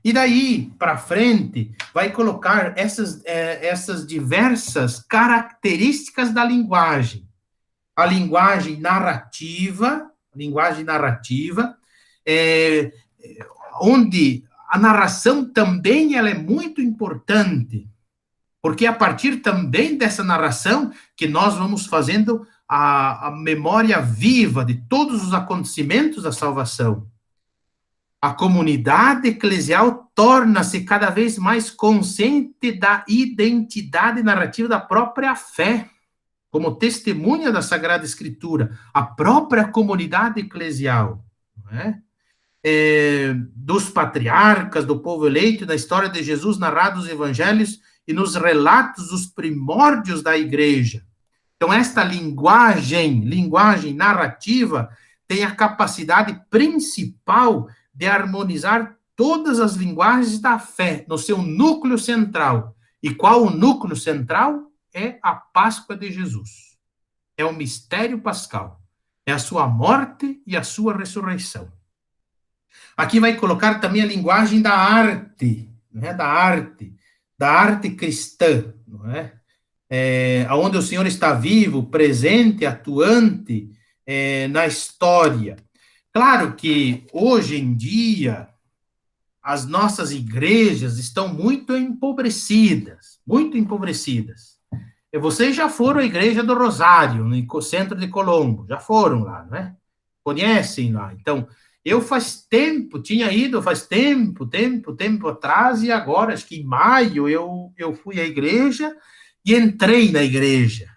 A: E daí para frente, vai colocar essas diversas características da linguagem. A linguagem narrativa, onde a narração também ela é muito importante, porque é a partir também dessa narração que nós vamos fazendo a memória viva de todos os acontecimentos da salvação. A comunidade eclesial torna-se cada vez mais consciente da identidade narrativa da própria fé, como testemunha da Sagrada Escritura, a própria comunidade eclesial, não é? Dos patriarcas, do povo eleito, da história de Jesus narrada nos evangelhos e nos relatos dos primórdios da igreja. Então, esta linguagem narrativa tem a capacidade principal de harmonizar todas as linguagens da fé no seu núcleo central. E qual o núcleo central? É a Páscoa de Jesus. É o mistério pascal. É a sua morte e a sua ressurreição. Aqui vai colocar também a linguagem da arte, né? Da arte cristã, não é? Onde o Senhor está vivo, presente, atuante na história. Claro que, hoje em dia, as nossas igrejas estão muito empobrecidas. Vocês já foram à Igreja do Rosário, no centro de Colombo, já foram lá, não é? Conhecem lá. Então, eu tinha ido faz tempo atrás, e agora, acho que em maio, eu fui à igreja e entrei na igreja.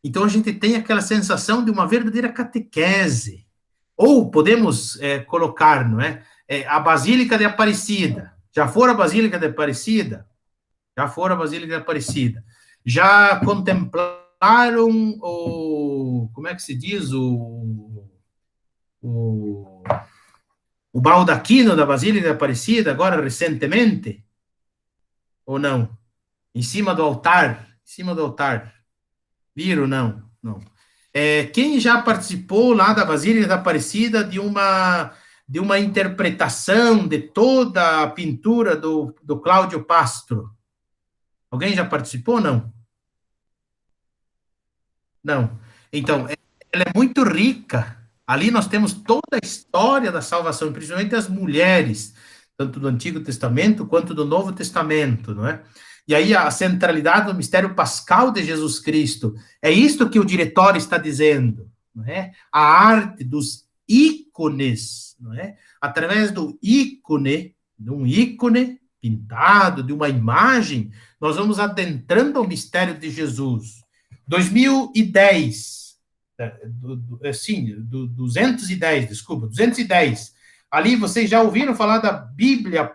A: Então, a gente tem aquela sensação de uma verdadeira catequese. Ou podemos colocar, não é? A Basílica de Aparecida. Já foram à Basílica de Aparecida? Já contemplaram como é que se diz? O baldaquino da Basílica de Aparecida, agora recentemente? Ou não? Em cima do altar. Viram? Não. Quem já participou lá da Basílica da Aparecida de uma interpretação de toda a pintura do Cláudio Pastro? Alguém já participou, não? Não. Então, ela é muito rica. Ali nós temos toda a história da salvação, principalmente as mulheres, tanto do Antigo Testamento quanto do Novo Testamento, não é? E aí a centralidade do mistério pascal de Jesus Cristo. É isto que o diretório está dizendo, não é? A arte dos ícones, não é? Através do ícone, de um ícone pintado, de uma imagem, nós vamos adentrando ao mistério de Jesus. 2010, do 210, desculpa, 210. Ali vocês já ouviram falar da Bíblia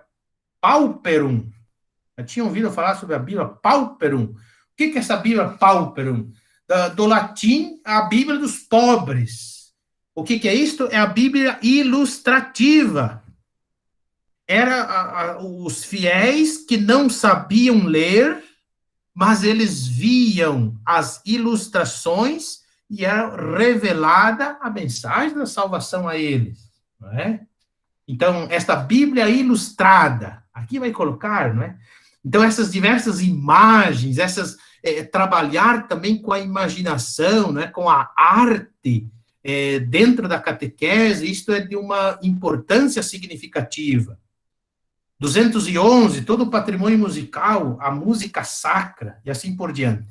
A: Pauperum? Já tinham ouvido falar sobre a Bíblia Pauperum? O que é essa Bíblia Pauperum? Do latim, a Bíblia dos pobres. O que é isto? É a Bíblia ilustrativa. Era os fiéis que não sabiam ler, mas eles viam as ilustrações e era revelada a mensagem da salvação a eles, não é? Então, esta Bíblia ilustrada, aqui vai colocar, não é? Então, essas diversas imagens, trabalhar também com a imaginação, né, com a arte dentro da catequese, isto é de uma importância significativa. 211, todo o patrimônio musical, a música sacra, e assim por diante.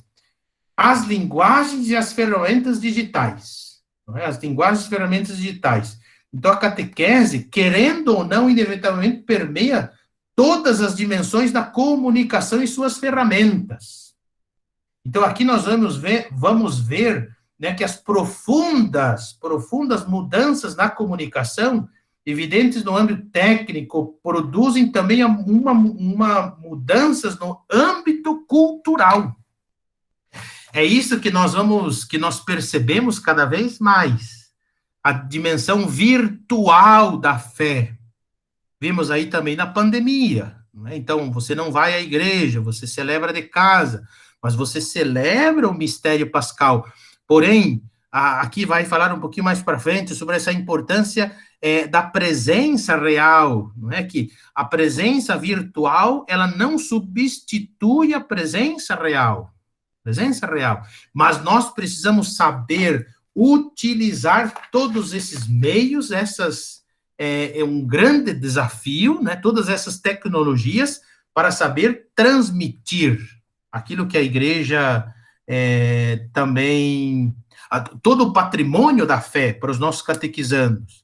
A: As linguagens e as ferramentas digitais. Não é? As linguagens e ferramentas digitais. Então, a catequese, querendo ou não, inevitavelmente permeia todas as dimensões da comunicação e suas ferramentas. Então, aqui nós vamos ver né, que as profundas mudanças na comunicação, evidentes no âmbito técnico, produzem também uma mudanças no âmbito cultural. É isso que nós percebemos cada vez mais. A dimensão virtual da fé. Vimos aí também na pandemia. Né? Então, você não vai à igreja, você celebra de casa, mas você celebra o mistério pascal. Porém, aqui vai falar um pouquinho mais para frente sobre essa importância da presença real, não é? Que a presença virtual, ela não substitui a presença real. Presença real. Mas nós precisamos saber utilizar todos esses meios, é um grande desafio, né? Todas essas tecnologias para saber transmitir aquilo que a igreja também, todo o patrimônio da fé para os nossos catequizandos.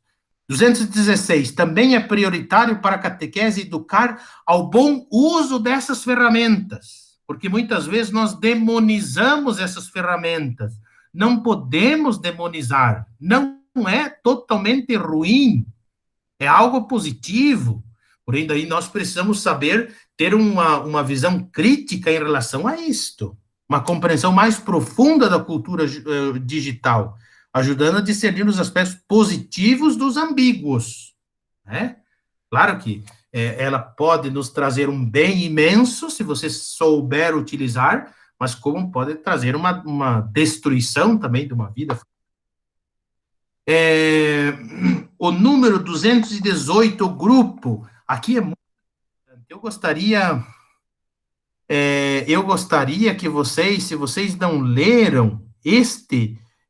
A: 216, também é prioritário para a catequese educar ao bom uso dessas ferramentas, porque muitas vezes nós demonizamos essas ferramentas. Não podemos demonizar, não é totalmente ruim, é algo positivo, porém daí nós precisamos saber ter uma visão crítica em relação a isto, uma compreensão mais profunda da cultura digital, ajudando a discernir os aspectos positivos dos ambíguos, né? Claro que ela pode nos trazer um bem imenso, se você souber utilizar, mas como pode trazer uma destruição também de uma vida. O número 218, o grupo, aqui é muito importante. Eu gostaria que vocês, se vocês não leram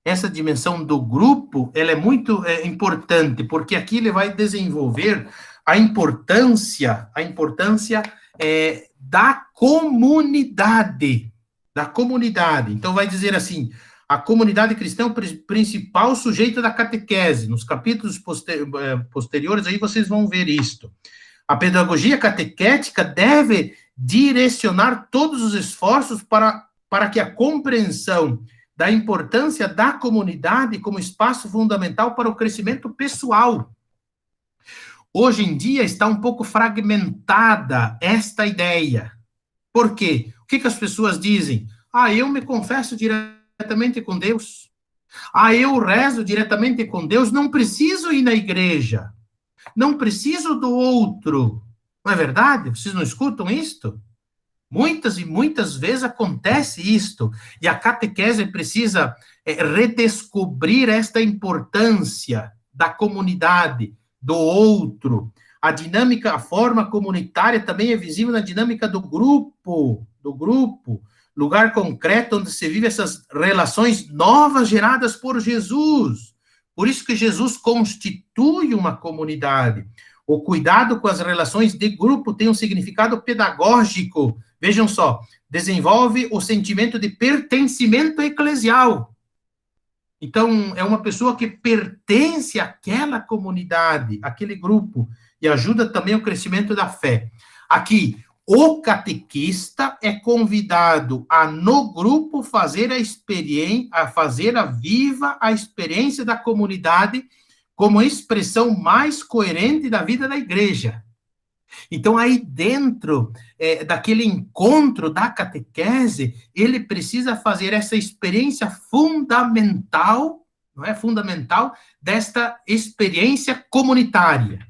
A: essa dimensão do grupo, ela é muito importante, porque aqui ele vai desenvolver a importância da comunidade. Então, vai dizer assim, a comunidade cristã é o principal sujeito da catequese. Nos capítulos posteriores, aí vocês vão ver isto. A pedagogia catequética deve direcionar todos os esforços para que a compreensão da importância da comunidade como espaço fundamental para o crescimento pessoal. Hoje em dia está um pouco fragmentada esta ideia. Por quê? O que as pessoas dizem? Eu me confesso diretamente com Deus. Eu rezo diretamente com Deus, não preciso ir na igreja. Não preciso do outro. Não é verdade? Vocês não escutam isto? Muitas e muitas vezes acontece isto, e a catequese precisa redescobrir esta importância da comunidade, do outro. A dinâmica, a forma comunitária também é visível na dinâmica do grupo, lugar concreto onde se vive essas relações novas geradas por Jesus. Por isso que Jesus constitui uma comunidade. O cuidado com as relações de grupo tem um significado pedagógico. Vejam só, desenvolve o sentimento de pertencimento eclesial. Então, é uma pessoa que pertence àquela comunidade, àquele grupo, e ajuda também o crescimento da fé. Aqui, o catequista é convidado a, no grupo, fazer viva a experiência da comunidade como expressão mais coerente da vida da igreja. Então, aí dentro daquele encontro da catequese, ele precisa fazer essa experiência fundamental, não é? Fundamental desta experiência comunitária,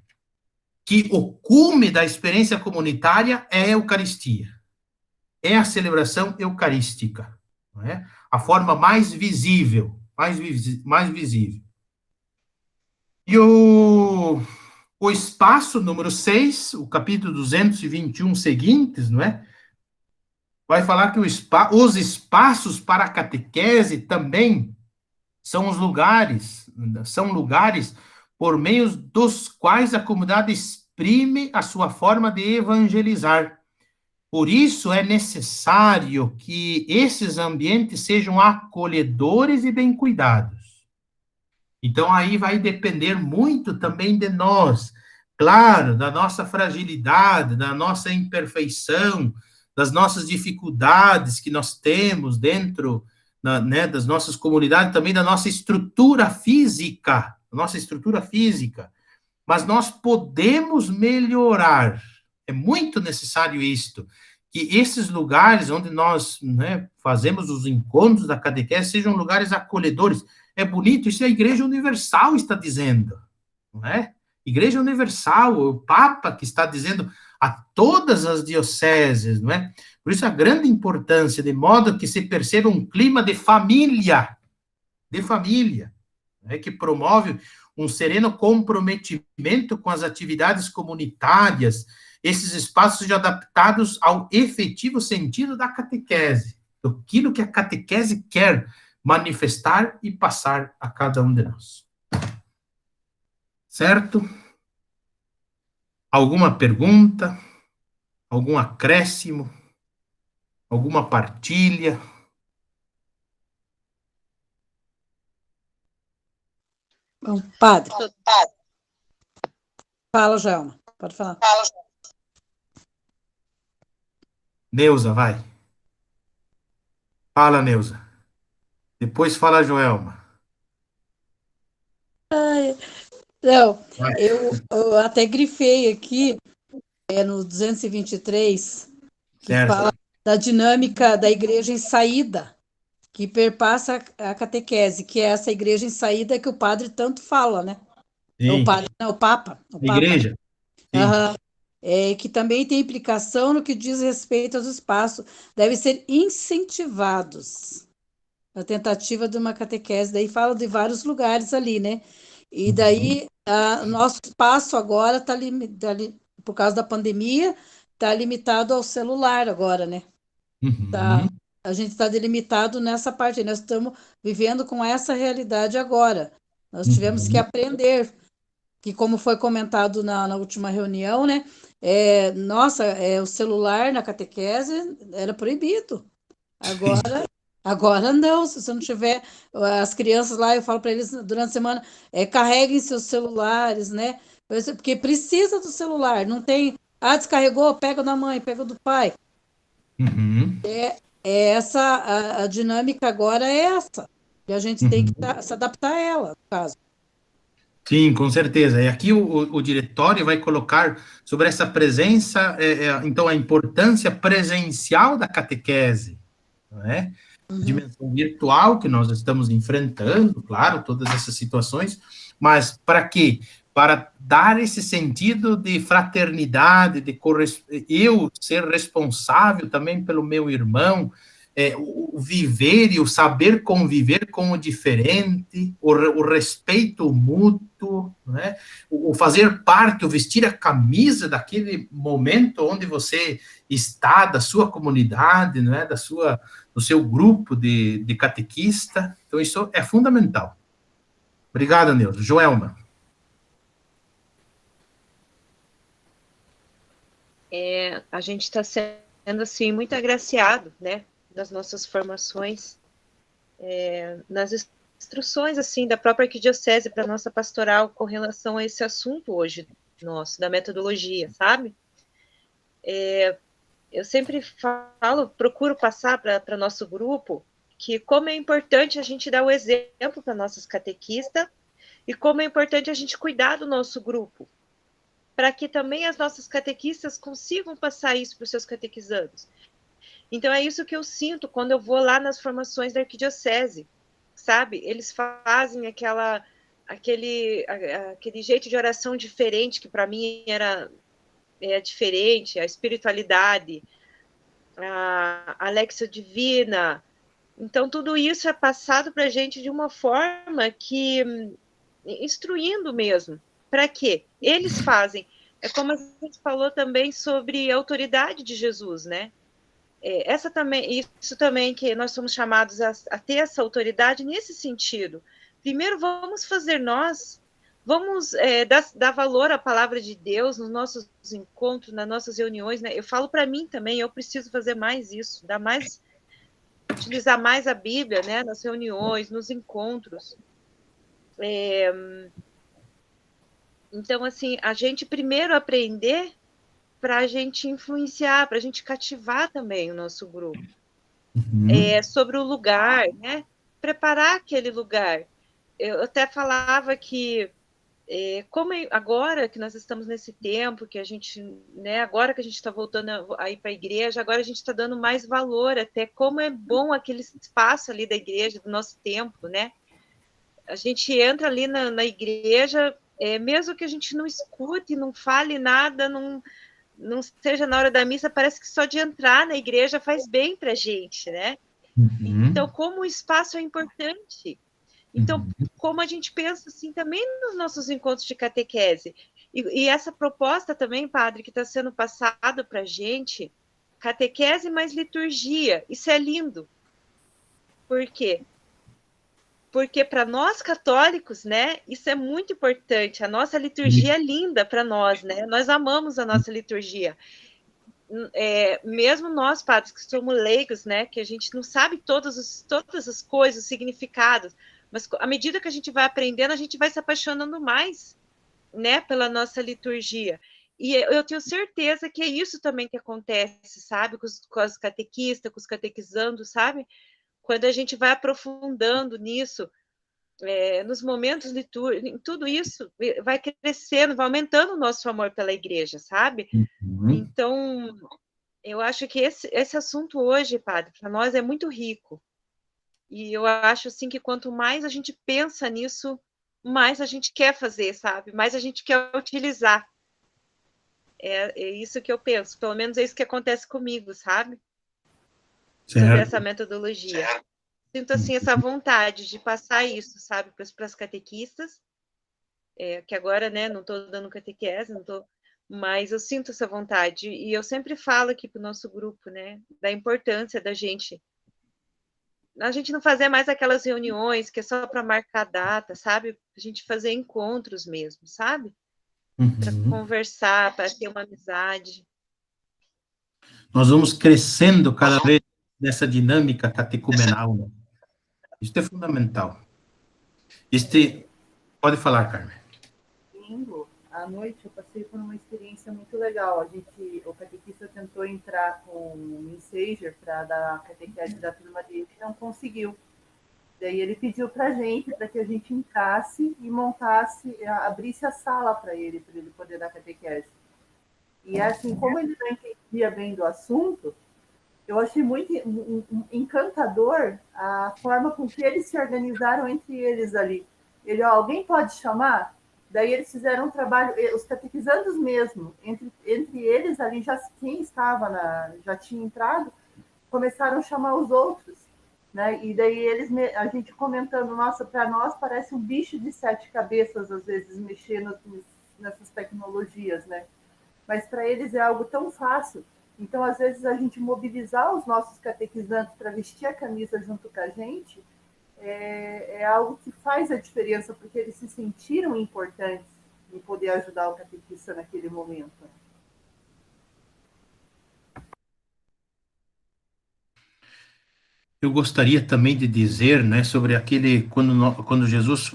A: que o cume da experiência comunitária é a Eucaristia, é a celebração eucarística, não é? A forma mais visível, mais visível. E o espaço número 6, o capítulo 221 seguintes, não é? Vai falar que os espaços para a catequese também são lugares por meio dos quais a comunidade exprime a sua forma de evangelizar. Por isso é necessário que esses ambientes sejam acolhedores e bem cuidados. Então, aí vai depender muito também de nós, claro, da nossa fragilidade, da nossa imperfeição, das nossas dificuldades que nós temos dentro, né, das nossas comunidades, também da nossa estrutura física, mas nós podemos melhorar, é muito necessário isto, que esses lugares onde nós, né, fazemos os encontros da catequese sejam lugares acolhedores. É bonito, isso a Igreja Universal está dizendo, não é? Igreja Universal, o Papa que está dizendo a todas as dioceses, não é? Por isso a grande importância, de modo que se perceba um clima de família, né, que promove um sereno comprometimento com as atividades comunitárias, esses espaços já adaptados ao efetivo sentido da catequese, daquilo que a catequese quer manifestar e passar a cada um de nós. Certo? Alguma pergunta? Algum acréscimo? Alguma partilha?
B: Bom, padre. Fala, Joelma. Pode falar.
A: Neuza, vai. Fala, Neuza. Depois fala, Joelma.
B: Não, eu até grifei aqui, no 223, que
A: Certo.
B: fala da dinâmica da igreja em saída, que perpassa a catequese, que é essa igreja em saída que o padre tanto fala, né?
A: Sim.
B: O padre, não, o Papa.
A: A igreja. Sim.
B: Aham. Que também tem implicação no que diz respeito aos espaços, devem ser incentivados. A tentativa de uma catequese, daí fala de vários lugares ali, né? E daí, o nosso espaço agora está por causa da pandemia, está limitado ao celular agora, né?
A: Uhum.
B: A gente está delimitado nessa parte, nós estamos vivendo com essa realidade agora. Nós tivemos que aprender, que como foi comentado na última reunião, né? O celular na catequese era proibido. Agora não, se você não tiver as crianças lá, eu falo para eles durante a semana, carreguem seus celulares, né? Porque precisa do celular, não tem, descarregou, pega da mãe, pega do pai.
A: Uhum.
B: A dinâmica agora é essa, e a gente tem que se adaptar a ela, no caso.
A: Sim, com certeza. E aqui o diretório vai colocar sobre essa presença, então, a importância presencial da catequese, não é? Dimensão virtual que nós estamos enfrentando, claro, todas essas situações, mas para quê? Para dar esse sentido de fraternidade, eu ser responsável também pelo meu irmão, o viver e o saber conviver com o diferente, o respeito mútuo, né? O fazer parte, o vestir a camisa daquele momento onde você está, da sua comunidade, né? Do seu grupo de catequista. Então, isso é fundamental. Obrigado, Neuza. Joelma.
C: A gente está sendo, assim, muito agraciado, né, das nossas formações, nas instruções, assim, da própria arquidiocese para a nossa pastoral com relação a esse assunto hoje nosso, da metodologia, sabe? eu sempre falo, procuro passar para nosso grupo, que como é importante a gente dar o exemplo para nossas catequistas e como é importante a gente cuidar do nosso grupo, para que também as nossas catequistas consigam passar isso para os seus catequizandos. Então, é isso que eu sinto quando eu vou lá nas formações da arquidiocese, sabe? Eles fazem aquele jeito de oração diferente, que para mim é diferente, a espiritualidade, a Alexia Divina. Então, tudo isso é passado para a gente de uma forma que, instruindo mesmo. Para quê? Eles fazem. É como a gente falou também sobre a autoridade de Jesus, né? Isso também que nós somos chamados a ter essa autoridade nesse sentido. Primeiro, vamos fazer nós, vamos dar valor à palavra de Deus nos nossos encontros, nas nossas reuniões, né? Eu falo para mim também, eu preciso fazer mais isso, utilizar mais a Bíblia, né? Nas reuniões, nos encontros. Então, assim, a gente primeiro aprender para a gente influenciar, para a gente cativar também o nosso grupo. Sobre o lugar, né? Preparar aquele lugar. Eu até falava que, como agora que nós estamos nesse tempo, que a gente, né, agora que a gente está voltando a ir para a igreja, agora a gente está dando mais valor até como é bom aquele espaço ali da igreja, do nosso templo, né? A gente entra ali na igreja, mesmo que a gente não escute, não fale nada, não seja na hora da missa, parece que só de entrar na igreja faz bem para a gente, né? Então, como o espaço é importante. Então, como a gente pensa assim também nos nossos encontros de catequese. E essa proposta também, padre, que está sendo passada para a gente, catequese mais liturgia, isso é lindo. Por quê? Porque para nós católicos, né, isso é muito importante. A nossa liturgia é linda para nós, né? Nós amamos a nossa liturgia. Mesmo nós, padres, que somos leigos, né, que a gente não sabe todas as coisas, os significados, mas à medida que a gente vai aprendendo, a gente vai se apaixonando mais, né, pela nossa liturgia. E eu tenho certeza que é isso também que acontece, sabe, com as catequistas, com os catequizandos, sabe? Quando a gente vai aprofundando nisso, nos momentos litúrgicos, tudo isso vai crescendo, vai aumentando o nosso amor pela igreja, sabe? Então, eu acho que esse assunto hoje, padre, para nós é muito rico. E eu acho assim que quanto mais a gente pensa nisso, mais a gente quer fazer, sabe? Mais a gente quer utilizar. É isso que eu penso. Pelo menos é isso que acontece comigo, sabe? Sobre essa metodologia. Sinto assim essa vontade de passar isso, sabe, para as catequistas, que agora, né, não estou dando catequese, não tô, mas eu sinto essa vontade e eu sempre falo aqui para o nosso grupo, né, da importância da gente a gente não fazer mais aquelas reuniões que é só para marcar data, sabe? A gente fazer encontros mesmo, sabe? Para conversar, para ter uma amizade.
A: Nós vamos crescendo cada vez nessa dinâmica catecumenal, né? Isso é fundamental. Pode falar, Carmen.
D: Domingo, à noite, eu passei por uma experiência muito legal. O catequista tentou entrar com o Mensager para dar a catequese da turma dele e não conseguiu. Daí ele pediu para que a gente entrasse e montasse, abrisse a sala para ele poder dar catequese. E assim, como ele não entendia bem do assunto, eu achei muito encantador a forma com que eles se organizaram entre eles ali. Alguém pode chamar? Daí eles fizeram um trabalho, os catequizandos mesmo, entre eles ali, quem estava já tinha entrado, começaram a chamar os outros. Né? E daí a gente comentando, nossa, para nós parece um bicho de 7 cabeças, às vezes, mexer nessas tecnologias, né? Mas para eles é algo tão fácil. Então, às vezes, a gente mobilizar os nossos catequizantes para vestir a camisa junto com a gente é algo que faz a diferença, porque eles se sentiram importantes em poder ajudar o catequista naquele momento.
A: Eu gostaria também de dizer, né, sobre aquele, quando Jesus,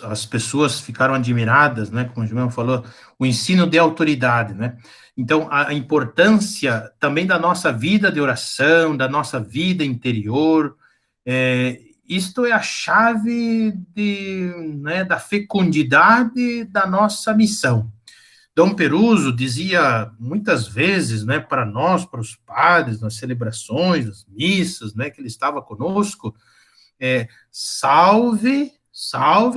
A: as pessoas ficaram admiradas, né, como o João falou, o ensino de autoridade, né? Então, a importância também da nossa vida de oração, da nossa vida interior, isto é a chave né, da fecundidade da nossa missão. Dom Peruso dizia muitas vezes, né, para nós, para os padres, nas celebrações, nas missas, né, que ele estava conosco, salve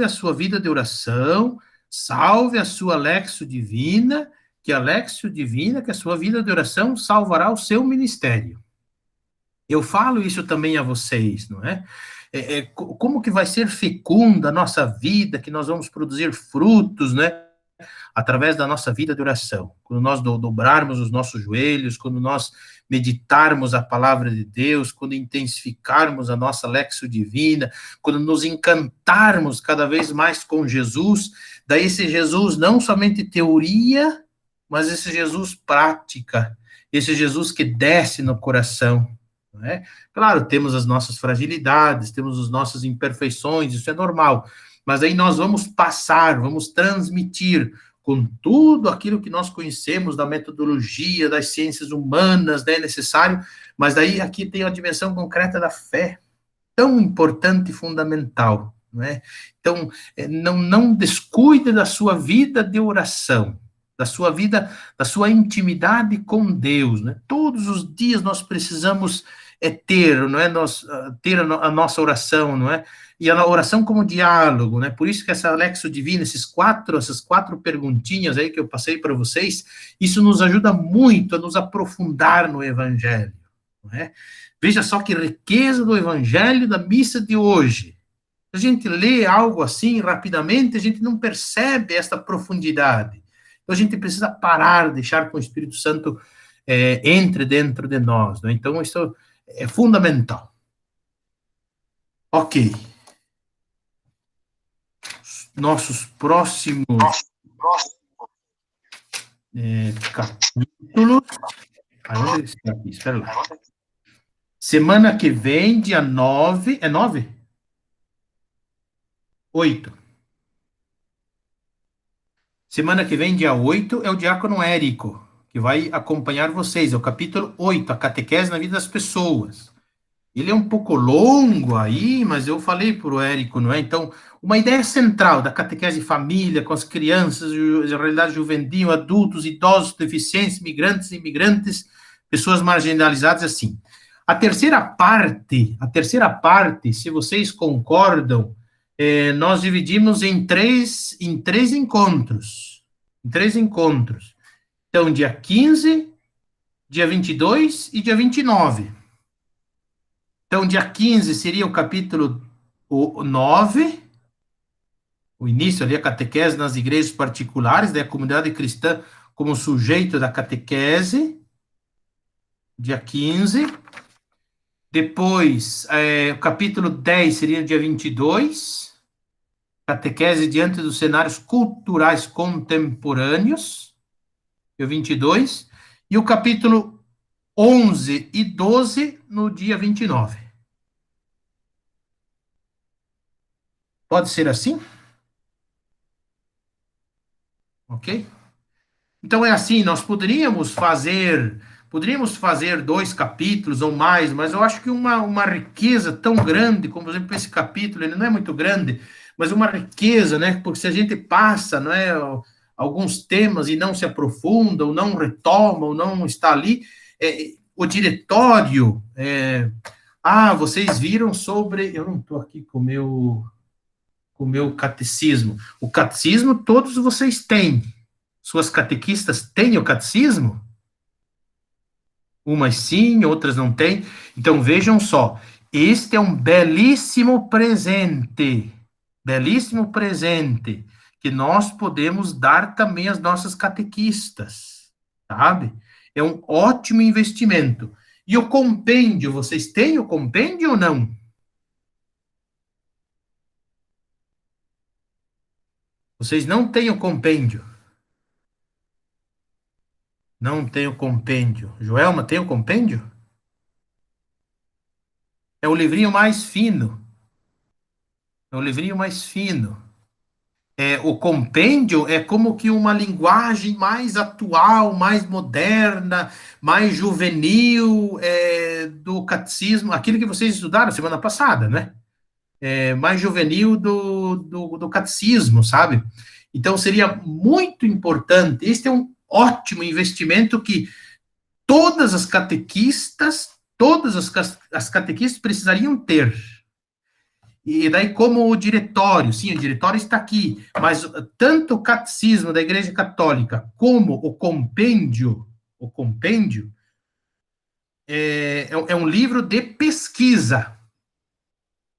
A: a sua vida de oração, salve a sua Lexio Divina, que a Lexio Divina, que a sua vida de oração salvará o seu ministério. Eu falo isso também a vocês, não é? Como que vai ser fecunda a nossa vida, que nós vamos produzir frutos, né? Através da nossa vida de oração. Quando nós dobrarmos os nossos joelhos, quando nós meditarmos a palavra de Deus, quando intensificarmos a nossa Lexio Divina, quando nos encantarmos cada vez mais com Jesus, daí esse Jesus não somente teoria, mas esse Jesus prática, esse Jesus que desce no coração. Não é? Claro, temos as nossas fragilidades, temos as nossas imperfeições, isso é normal, mas aí nós vamos passar, vamos transmitir com tudo aquilo que nós conhecemos da metodologia, das ciências humanas, né, necessário, mas daí aqui tem a dimensão concreta da fé, tão importante e fundamental, não é? Então, não descuide da sua vida de oração, da sua vida, da sua intimidade com Deus, né? Todos os dias nós precisamos ter, não é? Ter a nossa oração, não é? E a oração como diálogo, né? Por isso que essa Lexio Divina, essas quatro perguntinhas aí que eu passei para vocês, isso nos ajuda muito a nos aprofundar no Evangelho, não é? Veja só que riqueza do Evangelho da missa de hoje. A gente lê algo assim rapidamente, a gente não percebe esta profundidade. Então a gente precisa parar, deixar que o Espírito Santo entre dentro de nós, né? Então isso é fundamental. Ok. Nossos próximos capítulos. Onde está aqui? Espera lá. Semana que vem, dia 9. É 9? 8. Semana que vem, dia 8, é o diácono Érico, que vai acompanhar vocês. É o capítulo 8, a catequese na vida das pessoas. Ele é um pouco longo aí, mas eu falei para o Érico, não é? Então, uma ideia central da catequese família, com as crianças, a realidade juvenil, adultos, idosos, deficientes, migrantes, imigrantes, pessoas marginalizadas, assim. A terceira parte, se vocês concordam, nós dividimos em três encontros. Em três encontros. Então, dia 15, dia 22 e dia 29. Então, dia 15 seria o capítulo 9, o início ali, a catequese nas igrejas particulares, da comunidade cristã como sujeito da catequese, dia 15. Depois, o capítulo 10 seria dia 22, catequese diante dos cenários culturais contemporâneos, dia 22. E o capítulo 11 e 12 no dia 29. Pode ser assim? Ok? Então é assim, nós poderíamos fazer 2 capítulos ou mais, mas eu acho que uma riqueza tão grande, como por exemplo esse capítulo, ele não é muito grande, mas uma riqueza, né? Porque se a gente passa, não é, alguns temas e não se aprofunda, ou não retoma, ou não está ali, o diretório, vocês viram sobre, eu não estou aqui com o meu catecismo. O catecismo todos vocês têm. Suas catequistas têm o catecismo? Umas sim, outras não têm. Então vejam só, este é um belíssimo presente que nós podemos dar também às nossas catequistas, sabe? É um ótimo investimento. E o compêndio, vocês têm o compêndio ou não? Vocês não têm o compêndio. Não tem o compêndio. Joelma, tem o compêndio? É o livrinho mais fino. É o livrinho mais fino. O compêndio é como que uma linguagem mais atual, mais moderna, mais juvenil do catecismo, aquilo que vocês estudaram semana passada, né? Mais juvenil do catecismo, sabe? Então seria muito importante. Este é um ótimo investimento que todas as catequistas precisariam ter. E daí, como o diretório, sim, o diretório está aqui, mas tanto o catecismo da Igreja Católica como o compêndio é um livro de pesquisa.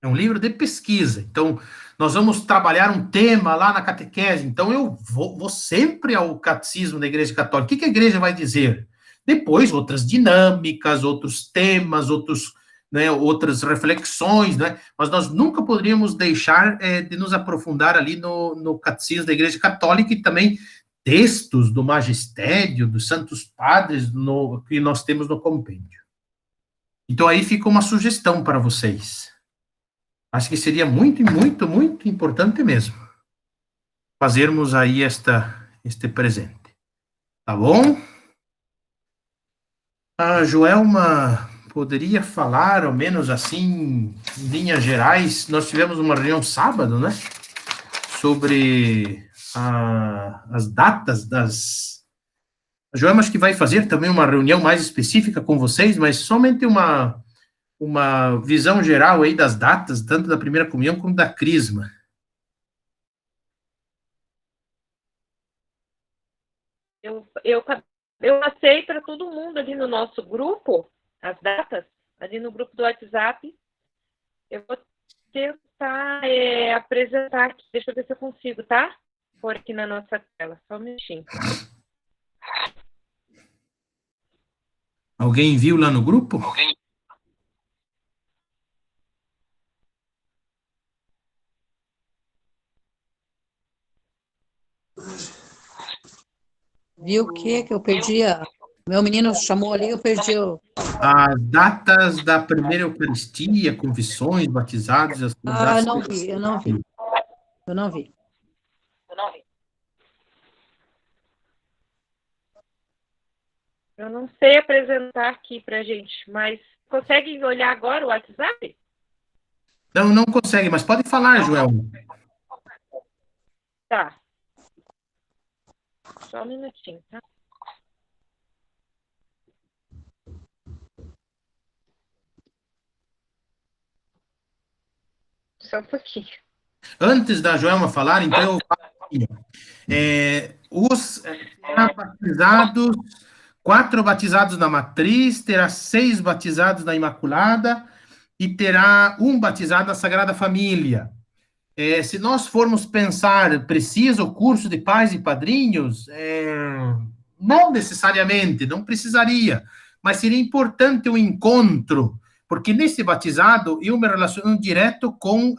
A: É um livro de pesquisa. Então, nós vamos trabalhar um tema lá na catequese. Então, eu vou sempre ao catecismo da Igreja Católica. O que a igreja vai dizer? Depois, outras dinâmicas, outros temas, outras reflexões, né? Mas nós nunca poderíamos deixar de nos aprofundar ali no catecismo da Igreja Católica e também textos do magistério, dos santos padres, que nós temos no compêndio. Então, aí fica uma sugestão para vocês. Acho que seria muito, muito, muito importante mesmo fazermos aí este presente. Tá bom? A Joelma poderia falar, ao menos assim, em linhas gerais. Nós tivemos uma reunião sábado, né? Sobre as datas das... A Joelma acho que vai fazer também uma reunião mais específica com vocês, mas somente uma visão geral aí das datas, tanto da primeira comunhão como da crisma.
C: Eu passei para todo mundo ali no nosso grupo, as datas, ali no grupo do WhatsApp. Eu vou tentar apresentar aqui. Deixa eu ver se eu consigo, tá? Por aqui na nossa tela. Só um minutinho.
A: Alguém viu lá no grupo?
C: Alguém?
B: Viu o que eu perdi? Meu menino chamou ali, eu perdi o...
A: As datas da primeira Eucaristia, confissões, batizados...
B: eu não vi. Eu não vi.
C: Eu não sei apresentar aqui pra gente, mas consegue olhar agora o WhatsApp?
A: Não consegue, mas pode falar, Joel.
C: Tá. Só um minutinho, tá? Só um pouquinho.
A: Antes da Joelma falar, então eu falo os batizados, 4 batizados na matriz, terá 6 batizados na Imaculada e terá 1 batizado na Sagrada Família. Se nós formos pensar, precisa o curso de pais e padrinhos? Não necessariamente, não precisaria, mas seria importante o encontro, porque nesse batizado eu me relaciono direto com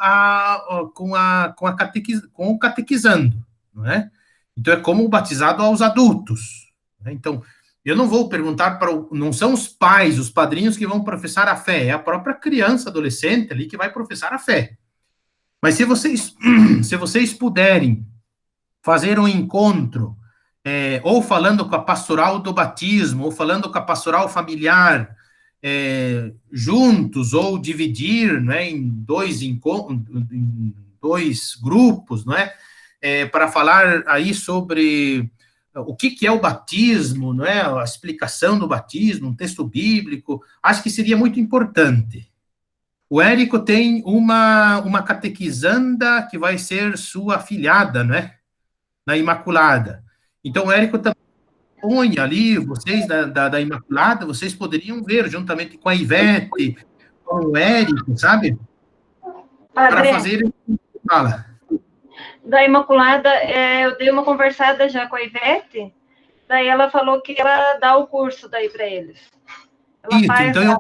A: o catequizando, não é? Então é como o batizado aos adultos, né? Então eu não vou perguntar não são os pais, os padrinhos que vão professar a fé, é a própria criança, adolescente ali que vai professar a fé. Mas se vocês puderem fazer um encontro, ou falando com a pastoral do batismo, ou falando com a pastoral familiar, juntos, ou dividir, né, em dois grupos, não é? Para falar aí sobre o que é o batismo, não é? A explicação do batismo, um texto bíblico, acho que seria muito importante. O Érico tem uma catequizanda que vai ser sua afilhada, né? Na Imaculada. Então, o Érico também põe ali, vocês da Imaculada, vocês poderiam ver, juntamente com a Ivete, com o Érico, sabe? Para fazer... Fala.
F: Da Imaculada, eu dei uma conversada já com a Ivete, daí ela falou que ela dá o curso daí para eles. Ela
A: Isso,
F: faz
A: então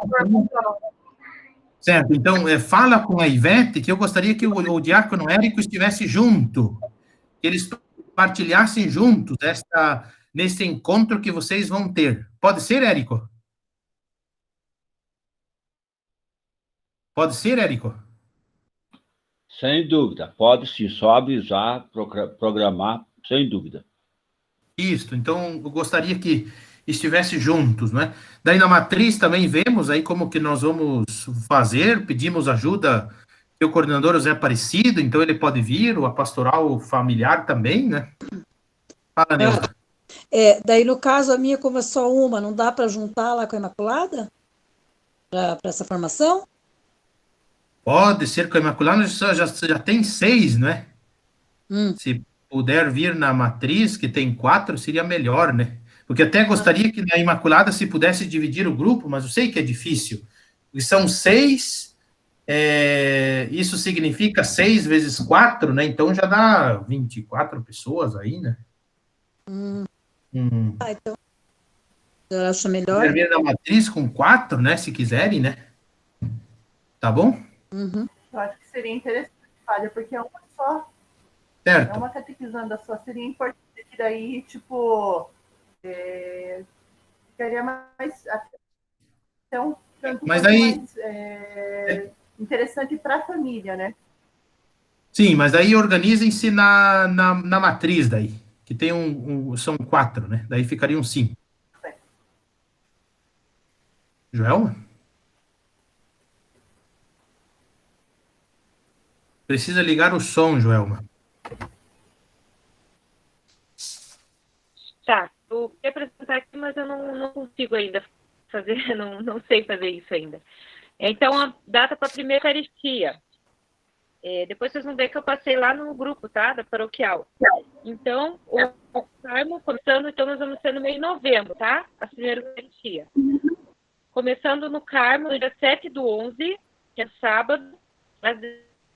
A: certo, então fala com a Ivete que eu gostaria que o diácono Érico estivesse junto, que eles partilhassem juntos nesse encontro que vocês vão ter. Pode ser, Érico? Pode ser, Érico?
E: Sem dúvida. Pode sim, só avisar, programar, sem dúvida.
A: Isso, então eu gostaria que estivesse juntos, né? Daí na matriz também vemos aí como que nós vamos fazer, pedimos ajuda, que o coordenador José Aparecido, então ele pode vir, a pastoral familiar também, né? Fala, Neuza.
B: Daí, no caso, a minha, como é só uma, não dá para juntar lá com a Imaculada? Para essa formação?
A: Pode ser que a Imaculada já tem 6, né?
B: Hum.
A: Se puder vir na matriz, que tem 4, seria melhor, né? Porque até gostaria que na Imaculada se pudesse dividir o grupo, mas eu sei que é difícil. Porque são 6, isso significa 6 vezes 4, né? Então já dá 24 pessoas aí, né?
B: Então, eu acho melhor.
A: Puder vir na matriz com 4, né? Se quiserem, né? Tá bom?
B: Uhum.
D: Eu acho que seria interessante, Fábio, porque é uma só.
A: Certo.
D: É uma catequizanda só. Seria importante que daí, tipo, ficaria mais até um tanto
A: Mas aí,
D: mais interessante para a família, né?
A: sim, mas daí organizem-se na matriz daí, que tem são 4, né? Daí ficariam 5. Joelma? Precisa ligar o som, Joelma.
C: Tá, eu queria apresentar aqui, mas eu não consigo ainda fazer, não sei fazer isso ainda. Então, a data para a primeira Eucaristia. Depois vocês vão ver que eu passei lá no grupo, tá? Da paroquial. Então, o Carmo, começando, então nós vamos ser no meio de novembro, tá? A primeira Eucaristia. Começando no Carmo, no dia 7/11, que é sábado, às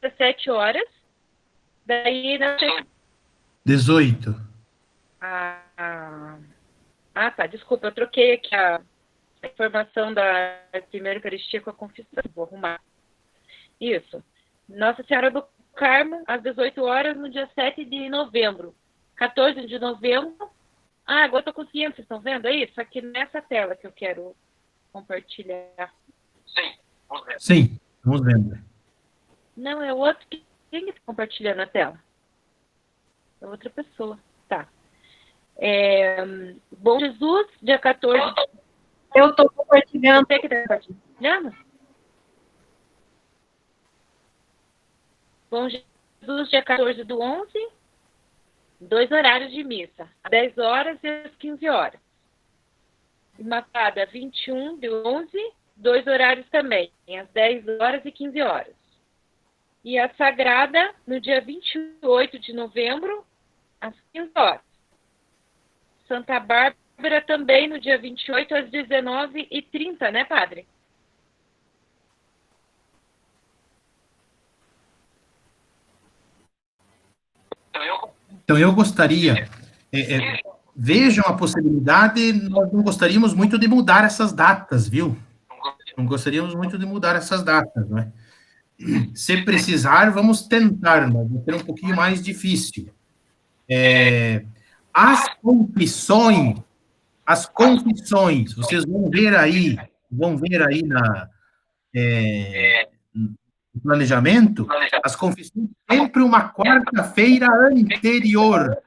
C: 17 horas. Daí,
A: 18.
C: Tá, desculpa, eu troquei aqui a informação da primeira Eucaristia com a confissão. Vou arrumar. Isso. Nossa Senhora do Carmo, às 18 horas, no dia 7 de novembro. 14 de novembro. Agora eu estou conseguindo, vocês estão vendo? É isso, aqui nessa tela que eu quero compartilhar.
A: Sim, vamos vendo.
C: Não, é outro. Quem está compartilhando a tela? É outra pessoa. Tá. Bom Jesus, dia 14.
F: Eu estou compartilhando.
C: Você que está compartilhando? Bom Jesus, dia 14/11, 2 horários de missa, às 10 horas e às 15 horas. Imaculada, 21/11, 2 horários também, às 10 horas e 15 horas. E a Sagrada, no dia 28 de novembro, às 15 horas. Santa Bárbara também no dia 28, às 19h30, né, padre?
A: Então, eu gostaria, vejam a possibilidade, nós não gostaríamos muito de mudar essas datas, viu? Não gostaríamos muito de mudar essas datas, né? Se precisar, vamos tentar, mas vai ser um pouquinho mais difícil. As confissões, vocês vão ver aí no planejamento, as confissões sempre uma quarta-feira anterior.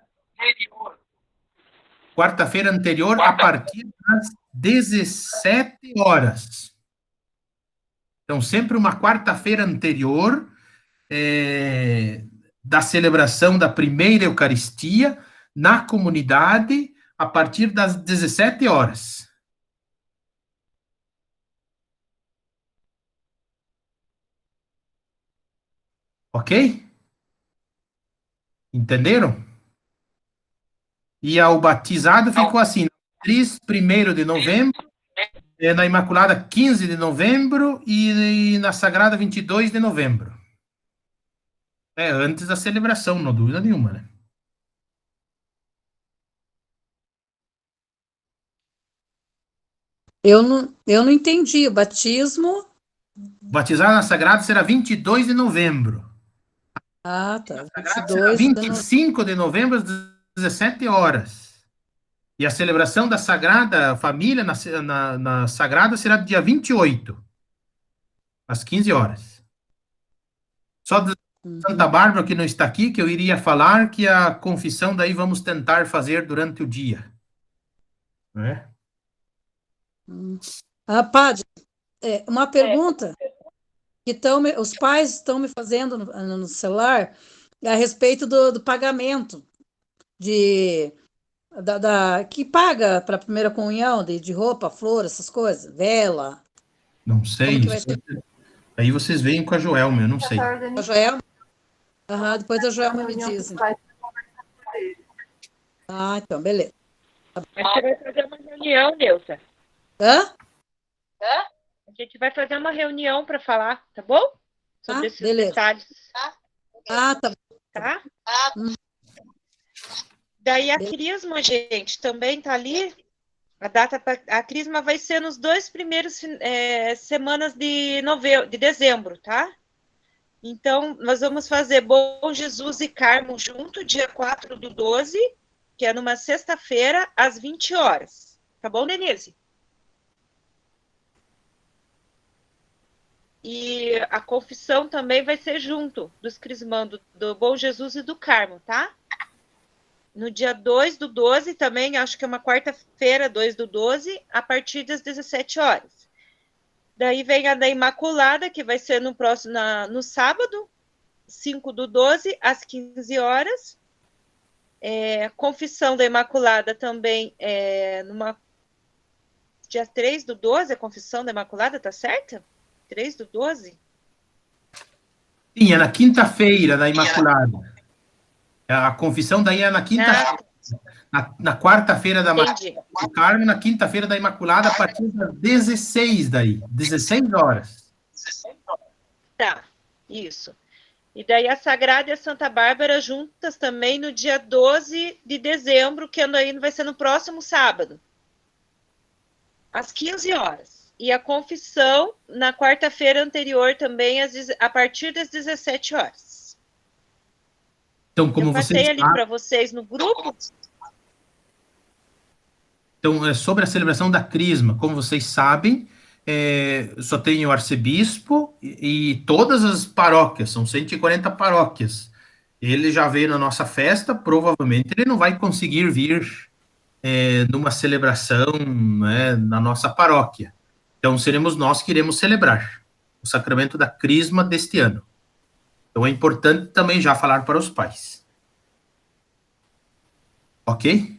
A: Quarta-feira anterior, a partir das 17 horas. Então, sempre uma quarta-feira anterior da celebração da primeira Eucaristia na comunidade, a partir das 17 horas. Ok? Entenderam? E o batizado ficou assim, 1º de novembro, na Imaculada 15 de novembro e na Sagrada 22 de novembro. Antes da celebração, não há dúvida nenhuma, né?
B: Eu não entendi. O batismo.
A: Batizado na Sagrada será 22 de novembro.
B: Tá.
A: Sagrada será 25 de novembro, às 17 horas. E a celebração da Sagrada Família na Sagrada será dia 28. às 15 horas. Só de Santa Bárbara, que não está aqui, que eu iria falar que a confissão daí vamos tentar fazer durante o dia. Né?
B: Padre, uma pergunta que os pais estão me fazendo no celular a respeito do pagamento que paga para a primeira comunhão, de roupa, flor, essas coisas, vela.
A: Não
B: Como
A: sei.
B: que vai ser?
A: Aí vocês veem com a Joelma, eu não sei.
B: A Joelma? Depois a Joelma me diz. Então, beleza.
C: A gente vai fazer uma reunião, Neuza.
B: Hã?
C: A gente vai fazer uma reunião para falar, tá bom? Sobre esses
B: beleza.
C: detalhes.
B: Tá.
C: Tá? Daí a Crisma, gente, também tá ali. A Crisma vai ser nos 2 primeiros semanas de dezembro, tá? Então, nós vamos fazer Bom Jesus e Carmo junto, dia 4/12, que é numa sexta-feira, às 20 horas. Tá bom, Denise? E a confissão também vai ser junto dos crismandos do Bom Jesus e do Carmo, tá? No dia 2/12, também, acho que é uma quarta-feira, 2/12, a partir das 17 horas. Daí vem a da Imaculada, que vai ser no sábado, 5/12, às 15 horas. Confissão da Imaculada também dia 3/12, a confissão da Imaculada, tá certo? 3/12?
A: Sim, é na quinta-feira da Imaculada. A confissão daí é na quinta-feira. Na quarta-feira da do Carmo, na quinta-feira da Imaculada, a partir das 16 daí. 16 horas.
C: Tá, isso. E daí a Sagrada e a Santa Bárbara juntas também no dia 12 de dezembro, que aí vai ser no próximo sábado, às 15 horas. E a confissão na quarta-feira anterior também, a partir das 17 horas.
A: Então, como
C: eu passei
A: vocês
C: ali para vocês no grupo.
A: Então, sobre a celebração da Crisma, como vocês sabem, só tem o arcebispo e todas as paróquias, são 140 paróquias. Ele já veio na nossa festa, provavelmente ele não vai conseguir vir numa celebração, né, na nossa paróquia. Então, seremos nós que iremos celebrar o sacramento da Crisma deste ano. Então, é importante também já falar para os pais. Ok?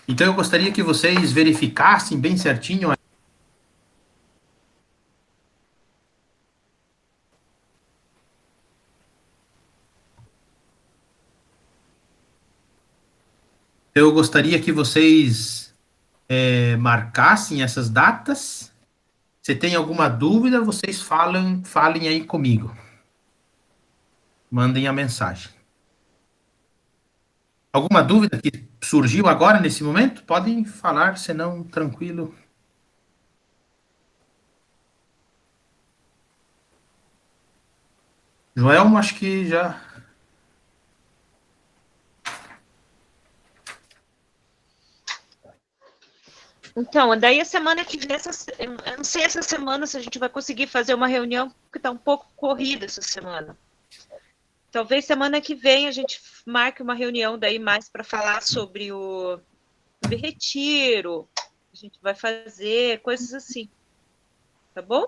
A: Então, eu gostaria que vocês verificassem bem certinho. Eu gostaria que vocês marcassem essas datas. Se tem alguma dúvida, vocês falem aí comigo. Mandem a mensagem. Alguma dúvida que surgiu agora, nesse momento? Podem falar, senão, tranquilo. Joel, acho que já...
C: Então, daí a semana que vem, eu não sei essa semana se a gente vai conseguir fazer uma reunião, porque está um pouco corrida essa semana. Talvez semana que vem a gente marque uma reunião daí mais para falar sobre o retiro, a gente vai fazer, coisas assim. Tá bom?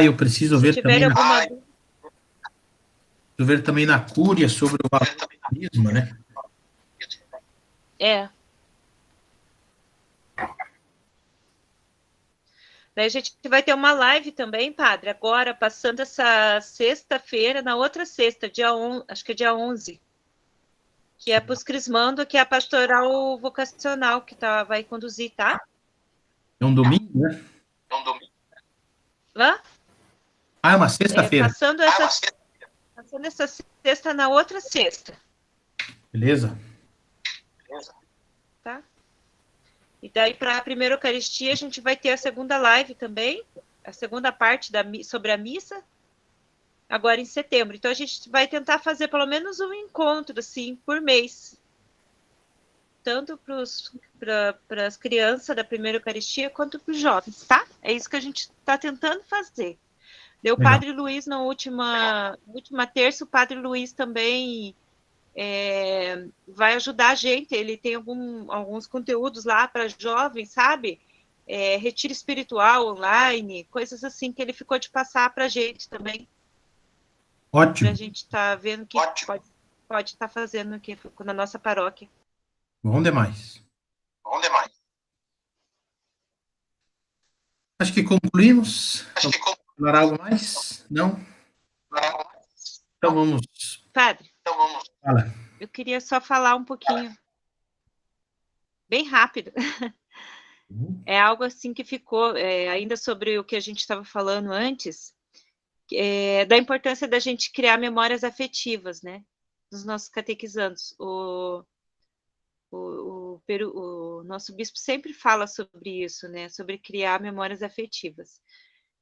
A: Eu preciso ver também ver também na Cúria sobre o valorismo, né?
C: Daí a gente vai ter uma live também, padre, agora, passando essa sexta-feira, na outra sexta, acho que é dia 11, que é para os crismando, que é a pastoral vocacional que vai conduzir, tá?
A: É um domingo, né?
C: Hã?
A: É uma sexta-feira.
C: Passando essa sexta na outra sexta.
A: Beleza.
C: Tá? E daí, para a primeira Eucaristia, a gente vai ter a segunda live também, a segunda parte sobre a missa. agora em setembro. Então, a gente vai tentar fazer pelo menos um encontro, assim, por mês. Tanto para as crianças da primeira Eucaristia, quanto para os jovens, tá? É isso que a gente está tentando fazer. O Padre Luiz, na última terça, o Padre Luiz também vai ajudar a gente. Ele tem alguns conteúdos lá para jovens, sabe? Retiro espiritual online, coisas assim que ele ficou de passar para a gente também.
A: Ótimo.
C: Para a gente estar vendo o que pode estar fazendo aqui na nossa paróquia.
A: Bom demais. Acho que concluímos. Falar algo mais? Não? Então vamos.
C: Padre,
A: Fala.
C: eu queria só falar um pouquinho, bem rápido. É algo assim que ficou, ainda sobre o que a gente estava falando antes, da importância da gente criar memórias afetivas, né? Dos nossos catequizandos. O nosso bispo sempre fala sobre isso, né? Sobre criar memórias afetivas.